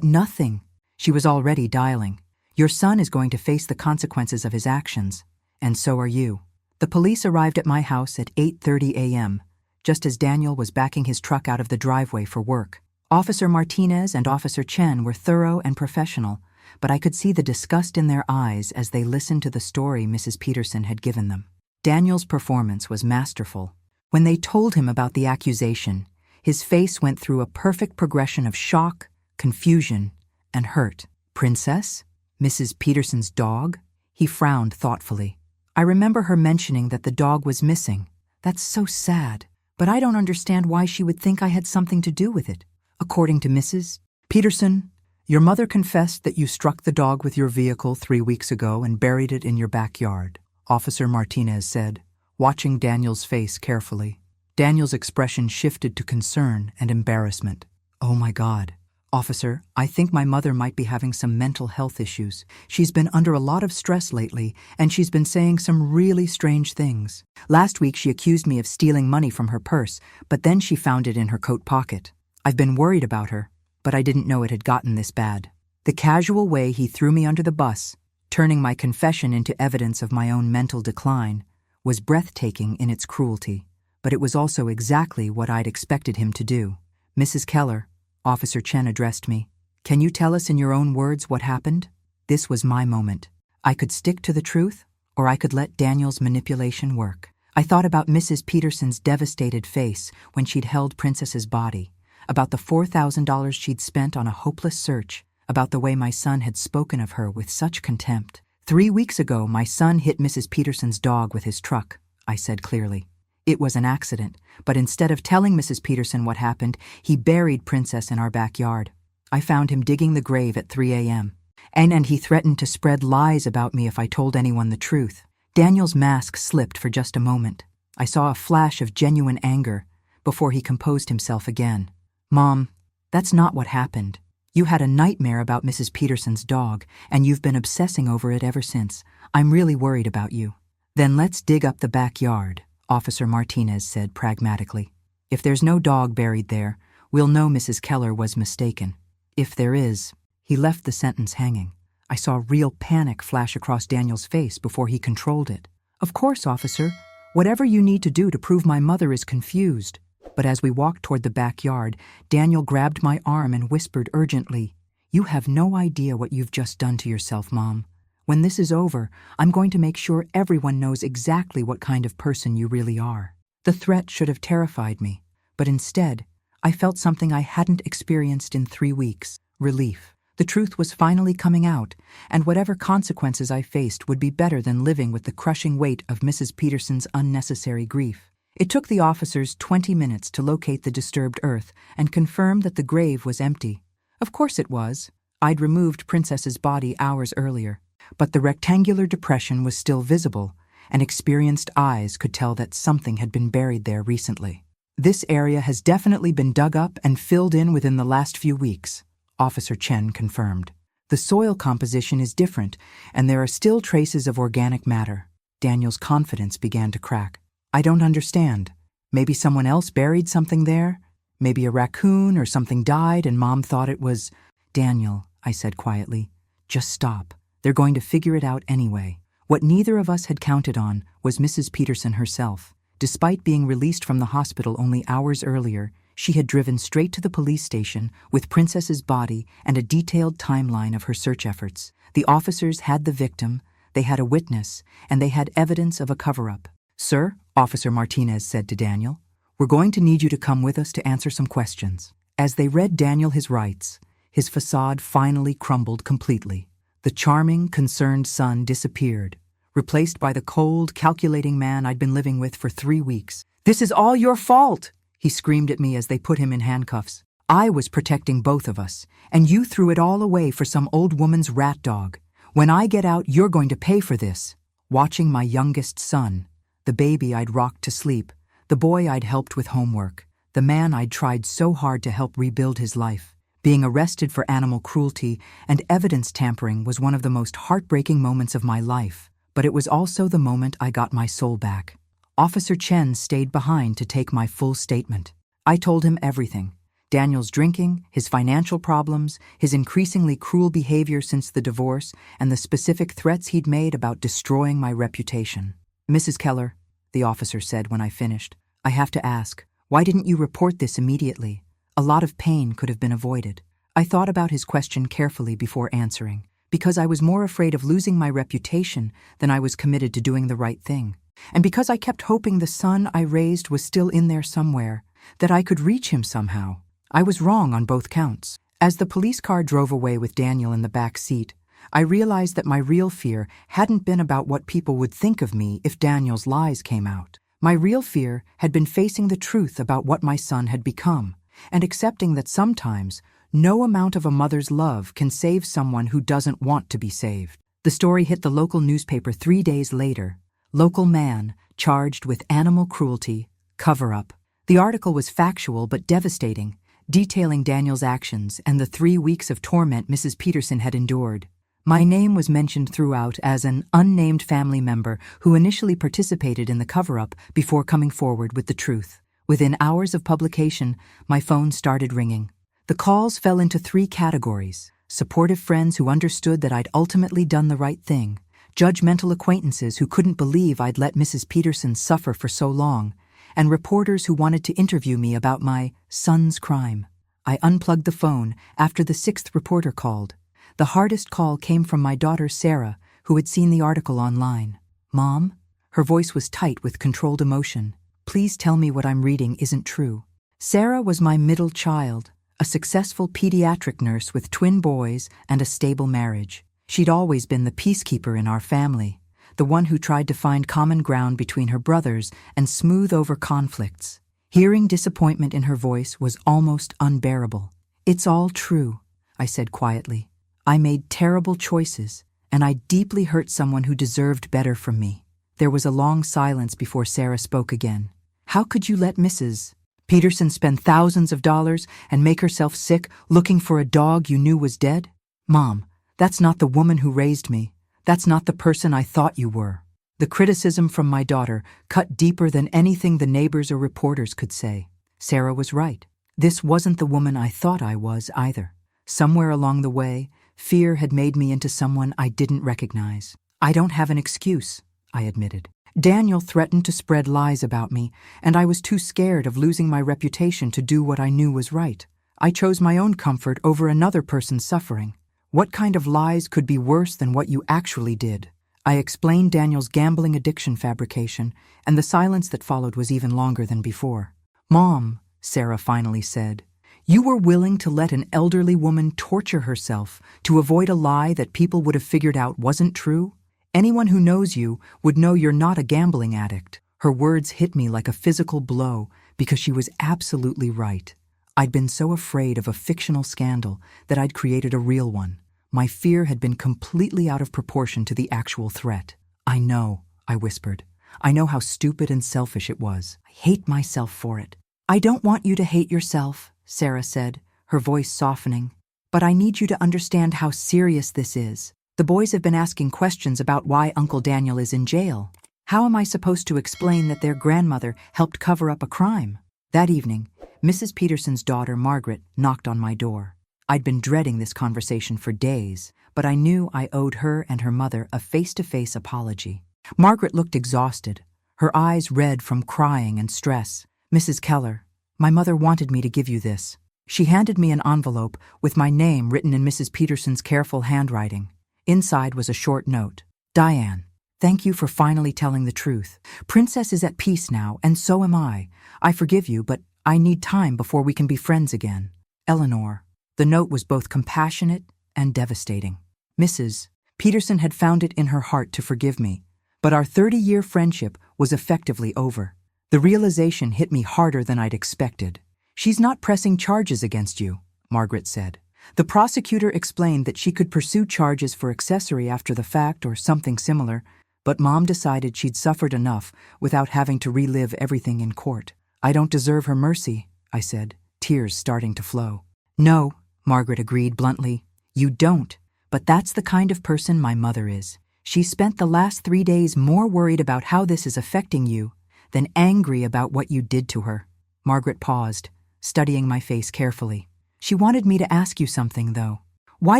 nothing." She was already dialing. "Your son is going to face the consequences of his actions, and so are you." The police arrived at my house at 8:30 a.m., just as Daniel was backing his truck out of the driveway for work. Officer Martinez and Officer Chen were thorough and professional, but I could see the disgust in their eyes as they listened to the story Mrs. Peterson had given them. Daniel's performance was masterful. When they told him about the accusation, his face went through a perfect progression of shock, confusion, and hurt. "Princess? Mrs. Peterson's dog?" He frowned thoughtfully. "I remember her mentioning that the dog was missing. That's so sad. But I don't understand why she would think I had something to do with it. According to Mrs. Peterson, your mother confessed that you struck the dog with your vehicle 3 weeks ago and buried it in your backyard," Officer Martinez said, watching Daniel's face carefully. Daniel's expression shifted to concern and embarrassment. "Oh my God. Officer, I think my mother might be having some mental health issues. She's been under a lot of stress lately, and she's been saying some really strange things. Last week she accused me of stealing money from her purse, but then she found it in her coat pocket. I've been worried about her, but I didn't know it had gotten this bad." The casual way he threw me under the bus turning my confession into evidence of my own mental decline, was breathtaking in its cruelty, but it was also exactly what I'd expected him to do. "Mrs. Keller," Officer Chen addressed me, "can you tell us in your own words what happened?" This was my moment. I could stick to the truth, or I could let Daniel's manipulation work. I thought about Mrs. Peterson's devastated face when she'd held Princess's body, about the $4,000 she'd spent on a hopeless search, about the way my son had spoken of her with such contempt. "3 weeks ago, my son hit Mrs. Peterson's dog with his truck," I said clearly. "It was an accident, but instead of telling Mrs. Peterson what happened, he buried Princess in our backyard. I found him digging the grave at 3 a.m. And he threatened to spread lies about me if I told anyone the truth." Daniel's mask slipped for just a moment. I saw a flash of genuine anger before he composed himself again. "Mom, that's not what happened. You had a nightmare about Mrs. Peterson's dog, and you've been obsessing over it ever since. I'm really worried about you." "Then let's dig up the backyard," Officer Martinez said pragmatically. "If there's no dog buried there, we'll know Mrs. Keller was mistaken. If there is—" He left the sentence hanging. I saw real panic flash across Daniel's face before he controlled it. "Of course, officer. Whatever you need to do to prove my mother is confused." But as we walked toward the backyard, Daniel grabbed my arm and whispered urgently, "You have no idea what you've just done to yourself, Mom. When this is over, I'm going to make sure everyone knows exactly what kind of person you really are." The threat should have terrified me, but instead, I felt something I hadn't experienced in 3 weeks: relief. The truth was finally coming out, and whatever consequences I faced would be better than living with the crushing weight of Mrs. Peterson's unnecessary grief. It took the officers 20 minutes to locate the disturbed earth and confirm that the grave was empty. Of course it was. I'd removed Princess's body hours earlier, but the rectangular depression was still visible, and experienced eyes could tell that something had been buried there recently. "This area has definitely been dug up and filled in within the last few weeks," Officer Chen confirmed. "The soil composition is different, and there are still traces of organic matter." Daniel's confidence began to crack. "I don't understand. Maybe someone else buried something there? Maybe a raccoon or something died and Mom thought it was—" "Daniel," I said quietly, "just stop. They're going to figure it out anyway." What neither of us had counted on was Mrs. Peterson herself. Despite being released from the hospital only hours earlier, she had driven straight to the police station with Princess's body and a detailed timeline of her search efforts. The officers had the victim, they had a witness, and they had evidence of a cover-up. "Sir," Officer Martinez said to Daniel, "we're going to need you to come with us to answer some questions." As they read Daniel his rights, his facade finally crumbled completely. The charming, concerned son disappeared, replaced by the cold, calculating man I'd been living with for 3 weeks. "This is all your fault!" he screamed at me as they put him in handcuffs. "I was protecting both of us, and you threw it all away for some old woman's rat dog. When I get out, you're going to pay for this." Watching my youngest son, the baby I'd rocked to sleep, the boy I'd helped with homework, the man I'd tried so hard to help rebuild his life, being arrested for animal cruelty and evidence tampering was one of the most heartbreaking moments of my life, but it was also the moment I got my soul back. Officer Chen stayed behind to take my full statement. I told him everything: Daniel's drinking, his financial problems, his increasingly cruel behavior since the divorce, and the specific threats he'd made about destroying my reputation. "Mrs. Keller," the officer said when I finished, "I have to ask, why didn't you report this immediately? A lot of pain could have been avoided." I thought about his question carefully before answering, because I was more afraid of losing my reputation than I was committed to doing the right thing. And because I kept hoping the son I raised was still in there somewhere, that I could reach him somehow. I was wrong on both counts. As the police car drove away with Daniel in the back seat, I realized that my real fear hadn't been about what people would think of me if Daniel's lies came out. My real fear had been facing the truth about what my son had become, and accepting that sometimes no amount of a mother's love can save someone who doesn't want to be saved. The story hit the local newspaper 3 days later. "Local man charged with animal cruelty, cover-up." The article was factual but devastating, detailing Daniel's actions and the 3 weeks of torment Mrs. Peterson had endured. My name was mentioned throughout as an unnamed family member who initially participated in the cover-up before coming forward with the truth. Within hours of publication, my phone started ringing. The calls fell into 3 categories: supportive friends who understood that I'd ultimately done the right thing, judgmental acquaintances who couldn't believe I'd let Mrs. Peterson suffer for so long, and reporters who wanted to interview me about my son's crime. I unplugged the phone after the sixth reporter called. The hardest call came from my daughter Sarah, who had seen the article online. "Mom?" Her voice was tight with controlled emotion. "Please tell me what I'm reading isn't true." Sarah was my middle child, a successful pediatric nurse with twin boys and a stable marriage. She'd always been the peacekeeper in our family, the one who tried to find common ground between her brothers and smooth over conflicts. Hearing disappointment in her voice was almost unbearable. "It's all true," I said quietly. "I made terrible choices, and I deeply hurt someone who deserved better from me." There was a long silence before Sarah spoke again. "How could you let Mrs. Peterson spend thousands of dollars and make herself sick looking for a dog you knew was dead? Mom, that's not the woman who raised me. That's not the person I thought you were." The criticism from my daughter cut deeper than anything the neighbors or reporters could say. Sarah was right. This wasn't the woman I thought I was either. Somewhere along the way, fear had made me into someone I didn't recognize. "I don't have an excuse," I admitted. "Daniel threatened to spread lies about me, and I was too scared of losing my reputation to do what I knew was right. I chose my own comfort over another person's suffering. What kind of lies could be worse than what you actually did?" I explained Daniel's gambling addiction fabrication, and the silence that followed was even longer than before. "Mom," Sarah finally said, "you were willing to let an elderly woman torture herself to avoid a lie that people would have figured out wasn't true? Anyone who knows you would know you're not a gambling addict." Her words hit me like a physical blow because she was absolutely right. I'd been so afraid of a fictional scandal that I'd created a real one. My fear had been completely out of proportion to the actual threat. "I know," I whispered. "I know how stupid and selfish it was. I hate myself for it." "I don't want you to hate yourself," Sarah said, her voice softening. "But I need you to understand how serious this is. The boys have been asking questions about why Uncle Daniel is in jail. How am I supposed to explain that their grandmother helped cover up a crime?" That evening, Mrs. Peterson's daughter, Margaret, knocked on my door. I'd been dreading this conversation for days, but I knew I owed her and her mother a face-to-face apology. Margaret looked exhausted, her eyes red from crying and stress. "Mrs. Keller, my mother wanted me to give you this." She handed me an envelope with my name written in Mrs. Peterson's careful handwriting. Inside was a short note. "Diane, thank you for finally telling the truth. Princess is at peace now, and so am I. I forgive you, but I need time before we can be friends again. Eleanor." The note was both compassionate and devastating. Mrs. Peterson had found it in her heart to forgive me, but our 30-year friendship was effectively over. The realization hit me harder than I'd expected. "She's not pressing charges against you," Margaret said. "The prosecutor explained that she could pursue charges for accessory after the fact or something similar, but Mom decided she'd suffered enough without having to relive everything in court." "I don't deserve her mercy," I said, tears starting to flow. "No," Margaret agreed bluntly, "you don't, but that's the kind of person my mother is. She spent the last 3 days more worried about how this is affecting you than angry about what you did to her." Margaret paused, studying my face carefully. "She wanted me to ask you something, though. Why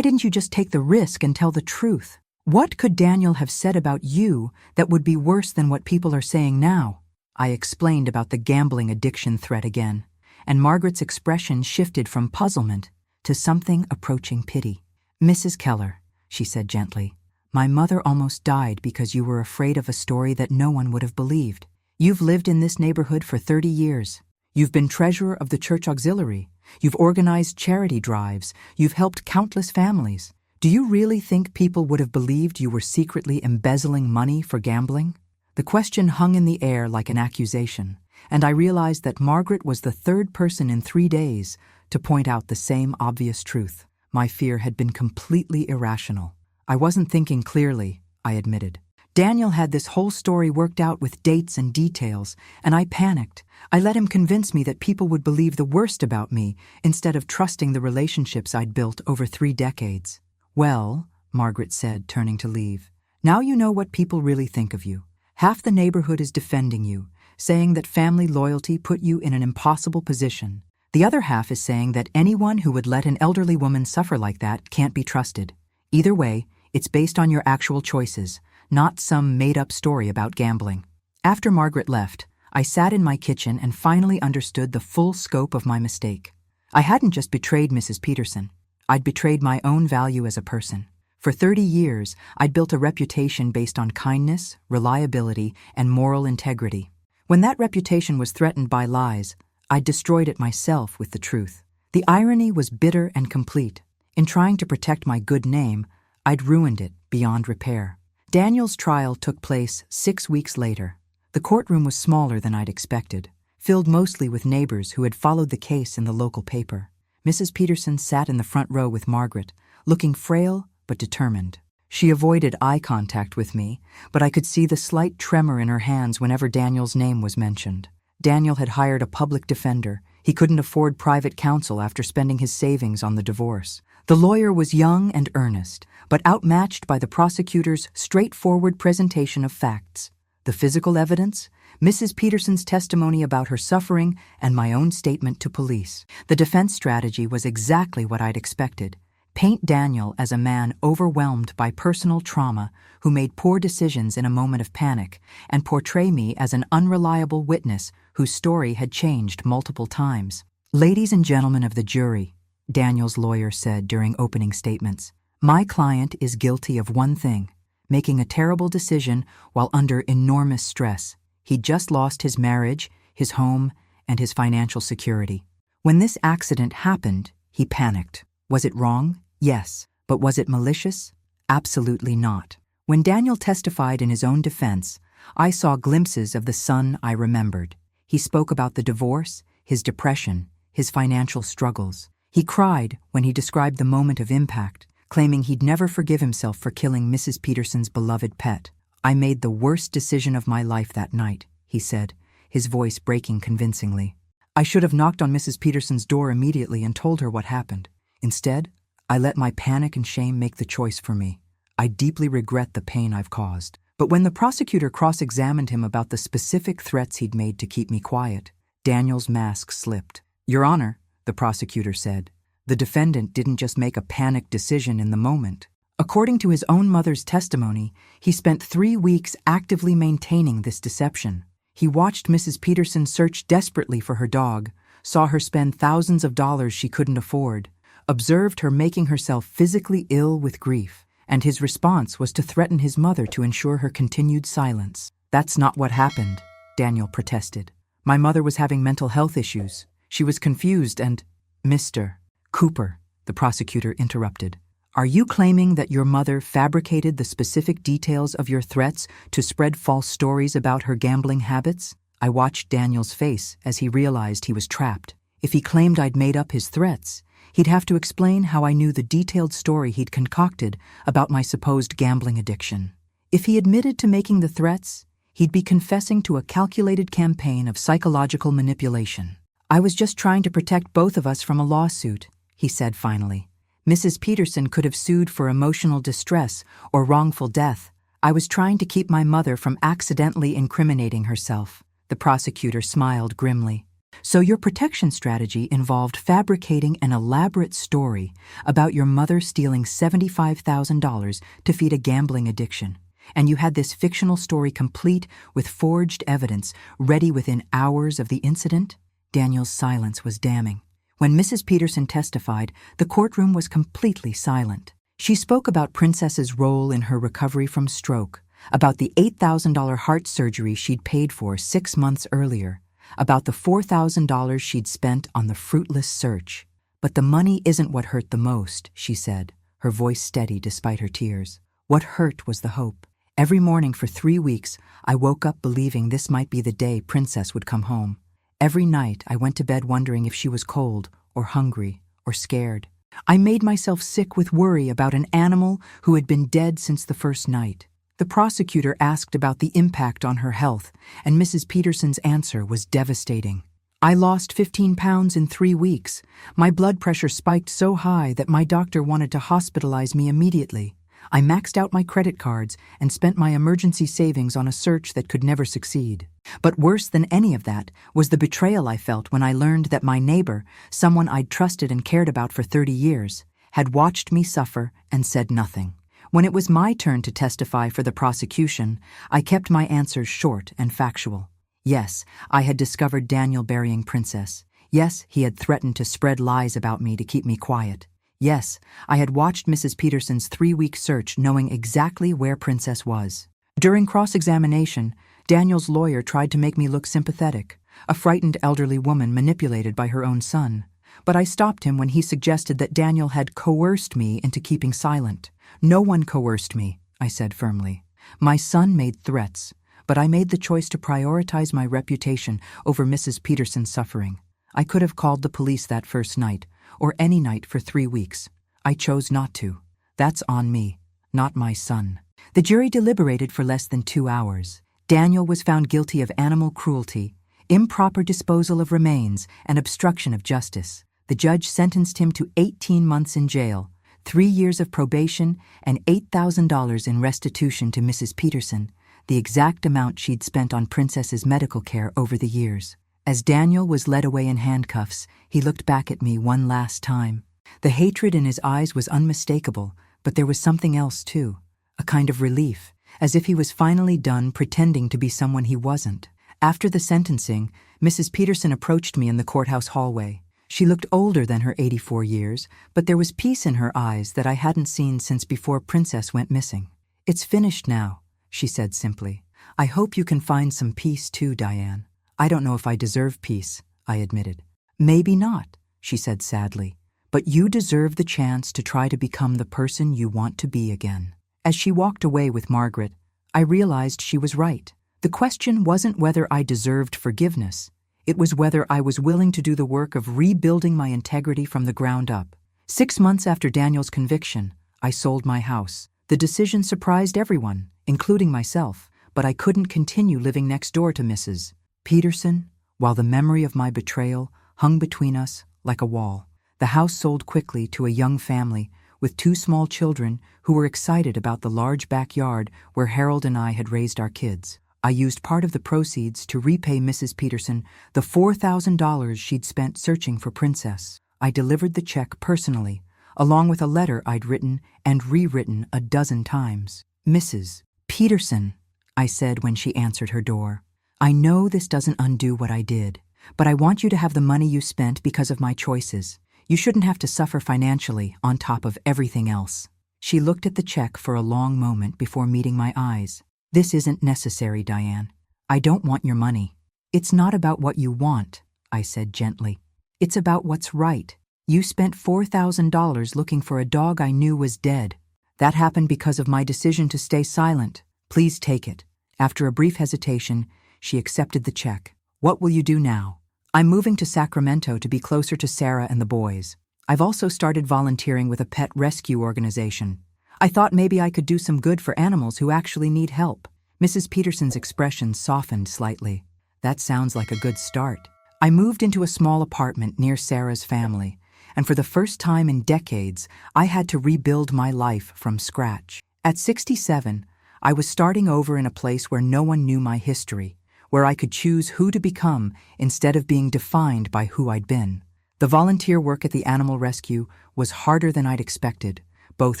didn't you just take the risk and tell the truth? What could Daniel have said about you that would be worse than what people are saying now?" I explained about the gambling addiction threat again, and Margaret's expression shifted from puzzlement to something approaching pity. "Mrs. Keller," she said gently, "my mother almost died because you were afraid of a story that no one would have believed. You've lived in this neighborhood for 30 years. You've been treasurer of the church auxiliary. You've organized charity drives. You've helped countless families. Do you really think people would have believed you were secretly embezzling money for gambling?" The question hung in the air like an accusation, and I realized that Margaret was the third person in 3 days to point out the same obvious truth. My fear had been completely irrational. I wasn't thinking clearly, I admitted. Daniel had this whole story worked out with dates and details, and I panicked. I let him convince me that people would believe the worst about me instead of trusting the relationships I'd built over 3 decades. "Well," Margaret said, turning to leave, "now you know what people really think of you. Half the neighborhood is defending you, saying that family loyalty put you in an impossible position. The other half is saying that anyone who would let an elderly woman suffer like that can't be trusted. Either way, it's based on your actual choices, not some made-up story about gambling. After Margaret left, I sat in my kitchen and finally understood the full scope of my mistake. I hadn't just betrayed Mrs. Peterson. I'd betrayed my own value as a person. For 30 years, I'd built a reputation based on kindness, reliability, and moral integrity. When that reputation was threatened by lies, I destroyed it myself with the truth. The irony was bitter and complete. In trying to protect my good name, I'd ruined it beyond repair. Daniel's trial took place 6 weeks later. The courtroom was smaller than I'd expected, filled mostly with neighbors who had followed the case in the local paper. Mrs. Peterson sat in the front row with Margaret, looking frail but determined. She avoided eye contact with me, but I could see the slight tremor in her hands whenever Daniel's name was mentioned. Daniel had hired a public defender. He couldn't afford private counsel after spending his savings on the divorce. The lawyer was young and earnest, but outmatched by the prosecutor's straightforward presentation of facts. The physical evidence, Mrs. Peterson's testimony about her suffering, and my own statement to police. The defense strategy was exactly what I'd expected. Paint Daniel as a man overwhelmed by personal trauma who made poor decisions in a moment of panic, and portray me as an unreliable witness whose story had changed multiple times. "Ladies and gentlemen of the jury," Daniel's lawyer said during opening statements, "my client is guilty of one thing, making a terrible decision while under enormous stress. He'd just lost his marriage, his home, and his financial security. When this accident happened, he panicked. Was it wrong? Yes. But was it malicious? Absolutely not." When Daniel testified in his own defense, I saw glimpses of the son I remembered. He spoke about the divorce, his depression, his financial struggles. He cried when he described the moment of impact, claiming he'd never forgive himself for killing Mrs. Peterson's beloved pet. "I made the worst decision of my life that night," he said, his voice breaking convincingly. "I should have knocked on Mrs. Peterson's door immediately and told her what happened. Instead, I let my panic and shame make the choice for me. I deeply regret the pain I've caused." But when the prosecutor cross-examined him about the specific threats he'd made to keep me quiet, Daniel's mask slipped. "Your Honor," the prosecutor said, "the defendant didn't just make a panicked decision in the moment. According to his own mother's testimony, he spent 3 weeks actively maintaining this deception. He watched Mrs. Peterson search desperately for her dog, saw her spend thousands of dollars she couldn't afford, observed her making herself physically ill with grief, and his response was to threaten his mother to ensure her continued silence." "That's not what happened," Daniel protested. "My mother was having mental health issues. She was confused and—" "Mr. Cooper," the prosecutor interrupted, "are you claiming that your mother fabricated the specific details of your threats to spread false stories about her gambling habits?" I watched Daniel's face as he realized he was trapped. If he claimed I'd made up his threats, he'd have to explain how I knew the detailed story he'd concocted about my supposed gambling addiction. If he admitted to making the threats, he'd be confessing to a calculated campaign of psychological manipulation. "I was just trying to protect both of us from a lawsuit," he said finally. "Mrs. Peterson could have sued for emotional distress or wrongful death. I was trying to keep my mother from accidentally incriminating herself." The prosecutor smiled grimly. "So your protection strategy involved fabricating an elaborate story about your mother stealing $75,000 to feed a gambling addiction, and you had this fictional story complete with forged evidence ready within hours of the incident?" Daniel's silence was damning. When Mrs. Peterson testified, the courtroom was completely silent. She spoke about Princess's role in her recovery from stroke, about the $8,000 heart surgery she'd paid for 6 months earlier, about the $4,000 she'd spent on the fruitless search. "But the money isn't what hurt the most," she said, her voice steady despite her tears. "What hurt was the hope. Every morning for 3 weeks, I woke up believing this might be the day Princess would come home. Every night I went to bed wondering if she was cold or hungry or scared. I made myself sick with worry about an animal who had been dead since the first night." The prosecutor asked about the impact on her health, and Mrs. Peterson's answer was devastating. "I lost 15 pounds in 3 weeks. My blood pressure spiked so high that my doctor wanted to hospitalize me immediately. I maxed out my credit cards and spent my emergency savings on a search that could never succeed." But worse than any of that was the betrayal I felt when I learned that my neighbor, someone I'd trusted and cared about for 30 years, had watched me suffer and said nothing. When it was my turn to testify for the prosecution, I kept my answers short and factual. Yes, I had discovered Daniel burying Princess. Yes, he had threatened to spread lies about me to keep me quiet. Yes, I had watched Mrs. Peterson's 3-week search knowing exactly where Princess was. During cross-examination, Daniel's lawyer tried to make me look sympathetic, a frightened elderly woman manipulated by her own son. But I stopped him when he suggested that Daniel had coerced me into keeping silent. "No one coerced me," I said firmly. "My son made threats, but I made the choice to prioritize my reputation over Mrs. Peterson's suffering. I could have called the police that first night, or any night for 3 weeks. I chose not to. That's on me, not my son." The jury deliberated for less than 2 hours. Daniel was found guilty of animal cruelty, improper disposal of remains, and obstruction of justice. The judge sentenced him to 18 months in jail, 3 years of probation, and $8,000 in restitution to Mrs. Peterson, the exact amount she'd spent on Princess's medical care over the years. As Daniel was led away in handcuffs, he looked back at me one last time. The hatred in his eyes was unmistakable, but there was something else too, a kind of relief, as if he was finally done pretending to be someone he wasn't. After the sentencing, Mrs. Peterson approached me in the courthouse hallway. She looked older than her 84 years, but there was peace in her eyes that I hadn't seen since before Princess went missing. "It's finished now," she said simply. "I hope you can find some peace too, Diane." "I don't know if I deserve peace," I admitted. "Maybe not," she said sadly, "but you deserve the chance to try to become the person you want to be again." As she walked away with Margaret, I realized she was right. The question wasn't whether I deserved forgiveness. It was whether I was willing to do the work of rebuilding my integrity from the ground up. 6 months after Daniel's conviction, I sold my house. The decision surprised everyone, including myself, but I couldn't continue living next door to Mrs. Peterson, while the memory of my betrayal hung between us like a wall. The house sold quickly to a young family with 2 small children who were excited about the large backyard where Harold and I had raised our kids. I used part of the proceeds to repay Mrs. Peterson the $4,000 she'd spent searching for Princess. I delivered the check personally, along with a letter I'd written and rewritten a dozen times. "Mrs. Peterson," I said when she answered her door, "I know this doesn't undo what I did, but I want you to have the money you spent because of my choices. You shouldn't have to suffer financially on top of everything else." She looked at the check for a long moment before meeting my eyes. "This isn't necessary, Diane. I don't want your money." "It's not about what you want," I said gently. "It's about what's right. You spent $4,000 looking for a dog I knew was dead. That happened because of my decision to stay silent. Please take it." After a brief hesitation, she accepted the check. "What will you do now?" "I'm moving to Sacramento to be closer to Sarah and the boys. I've also started volunteering with a pet rescue organization. I thought maybe I could do some good for animals who actually need help." Mrs. Peterson's expression softened slightly. "That sounds like a good start." I moved into a small apartment near Sarah's family, and for the first time in decades, I had to rebuild my life from scratch. At 67, I was starting over in a place where no one knew my history, where I could choose who to become instead of being defined by who I'd been. The volunteer work at the animal rescue was harder than I'd expected, both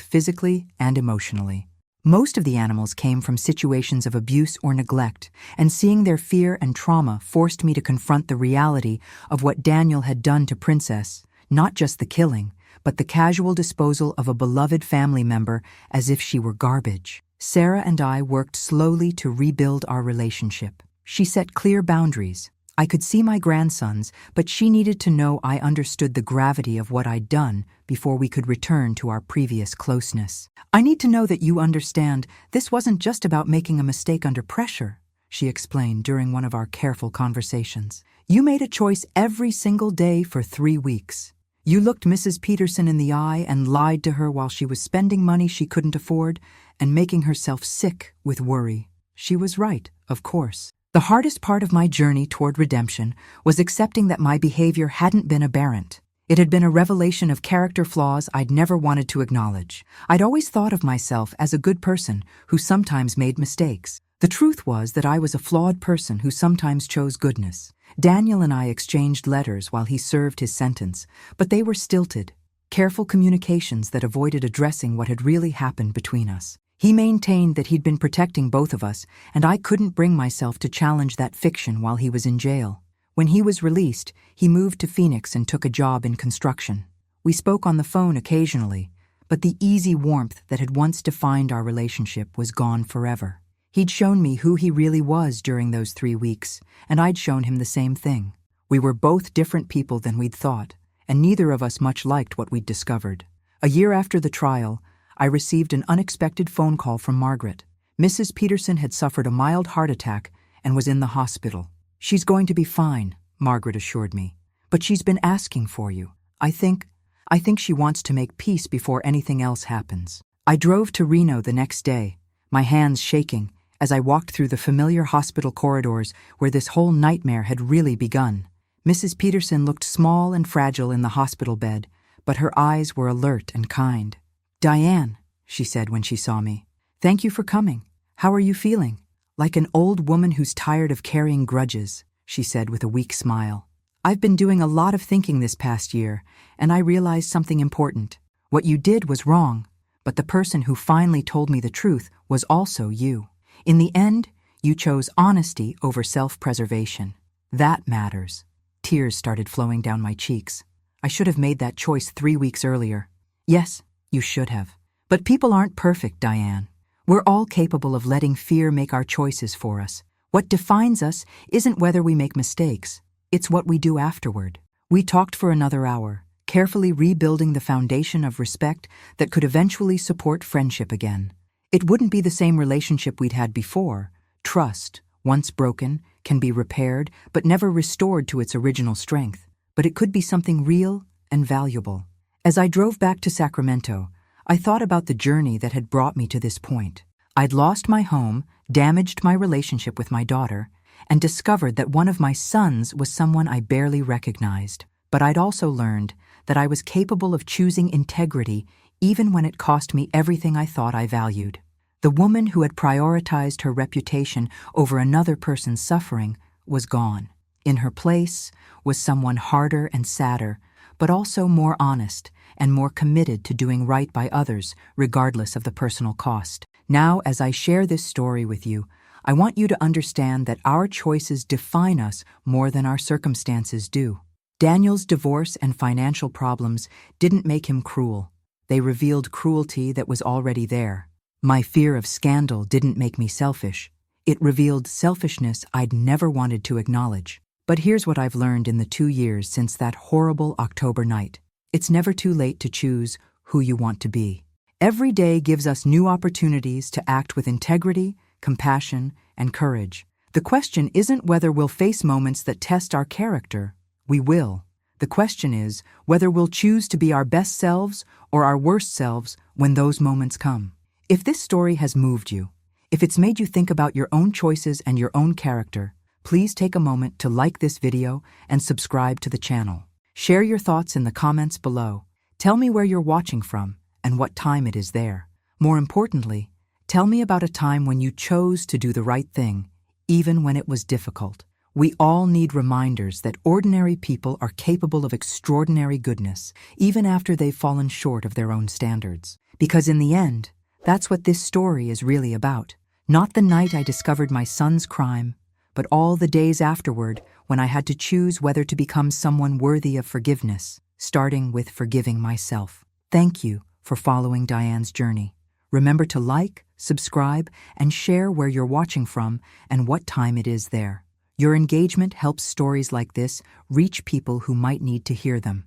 physically and emotionally. Most of the animals came from situations of abuse or neglect, and seeing their fear and trauma forced me to confront the reality of what Daniel had done to Princess, not just the killing, but the casual disposal of a beloved family member as if she were garbage. Sarah and I worked slowly to rebuild our relationship. She set clear boundaries. I could see my grandsons, but she needed to know I understood the gravity of what I'd done before we could return to our previous closeness. "I need to know that you understand this wasn't just about making a mistake under pressure," she explained during one of our careful conversations. "You made a choice every single day for 3 weeks. You looked Mrs. Peterson in the eye and lied to her while she was spending money she couldn't afford and making herself sick with worry. She was right, of course. The hardest part of my journey toward redemption was accepting that my behavior hadn't been aberrant. It had been a revelation of character flaws I'd never wanted to acknowledge. I'd always thought of myself as a good person who sometimes made mistakes. The truth was that I was a flawed person who sometimes chose goodness. Daniel and I exchanged letters while he served his sentence, but they were stilted, careful communications that avoided addressing what had really happened between us. He maintained that he'd been protecting both of us, and I couldn't bring myself to challenge that fiction while he was in jail. When he was released, he moved to Phoenix and took a job in construction. We spoke on the phone occasionally, but the easy warmth that had once defined our relationship was gone forever. He'd shown me who he really was during those 3 weeks, and I'd shown him the same thing. We were both different people than we'd thought, and neither of us much liked what we'd discovered. A year after the trial, I received an unexpected phone call from Margaret. Mrs. Peterson had suffered a mild heart attack and was in the hospital. "She's going to be fine," Margaret assured me, "but she's been asking for you. I think she wants to make peace before anything else happens." I drove to Reno the next day, my hands shaking, as I walked through the familiar hospital corridors where this whole nightmare had really begun. Mrs. Peterson looked small and fragile in the hospital bed, but her eyes were alert and kind. "Diane," she said when she saw me, "thank you for coming. How are you feeling?" "Like an old woman who's tired of carrying grudges," she said with a weak smile. "I've been doing a lot of thinking this past year, and I realized something important. What you did was wrong, but the person who finally told me the truth was also you. In the end, you chose honesty over self-preservation. That matters." Tears started flowing down my cheeks. I should have made that choice 3 weeks earlier. Yes, you should have. But people aren't perfect, Diane. We're all capable of letting fear make our choices for us. What defines us isn't whether we make mistakes, it's what we do afterward. We talked for another hour, carefully rebuilding the foundation of respect that could eventually support friendship again. It wouldn't be the same relationship we'd had before. Trust, once broken, can be repaired but never restored to its original strength. But it could be something real and valuable. As I drove back to Sacramento, I thought about the journey that had brought me to this point. I'd lost my home, damaged my relationship with my daughter, and discovered that one of my sons was someone I barely recognized. But I'd also learned that I was capable of choosing integrity even when it cost me everything I thought I valued. The woman who had prioritized her reputation over another person's suffering was gone. In her place was someone harder and sadder, but also more honest and more committed to doing right by others, regardless of the personal cost. Now, as I share this story with you, I want you to understand that our choices define us more than our circumstances do. Daniel's divorce and financial problems didn't make him cruel. They revealed cruelty that was already there. My fear of scandal didn't make me selfish. It revealed selfishness I'd never wanted to acknowledge. But here's what I've learned in the 2 years since that horrible October night. It's never too late to choose who you want to be. Every day gives us new opportunities to act with integrity, compassion, and courage. The question isn't whether we'll face moments that test our character. We will. The question is whether we'll choose to be our best selves or our worst selves when those moments come. If this story has moved you, if it's made you think about your own choices and your own character, please take a moment to like this video and subscribe to the channel. Share your thoughts in the comments below. Tell me where you're watching from and what time it is there. More importantly, tell me about a time when you chose to do the right thing, even when it was difficult. We all need reminders that ordinary people are capable of extraordinary goodness, even after they've fallen short of their own standards. Because in the end, that's what this story is really about. Not the night I discovered my son's crime, but all the days afterward when I had to choose whether to become someone worthy of forgiveness, starting with forgiving myself. Thank you for following Diane's journey. Remember to like, subscribe, and share where you're watching from and what time it is there. Your engagement helps stories like this reach people who might need to hear them.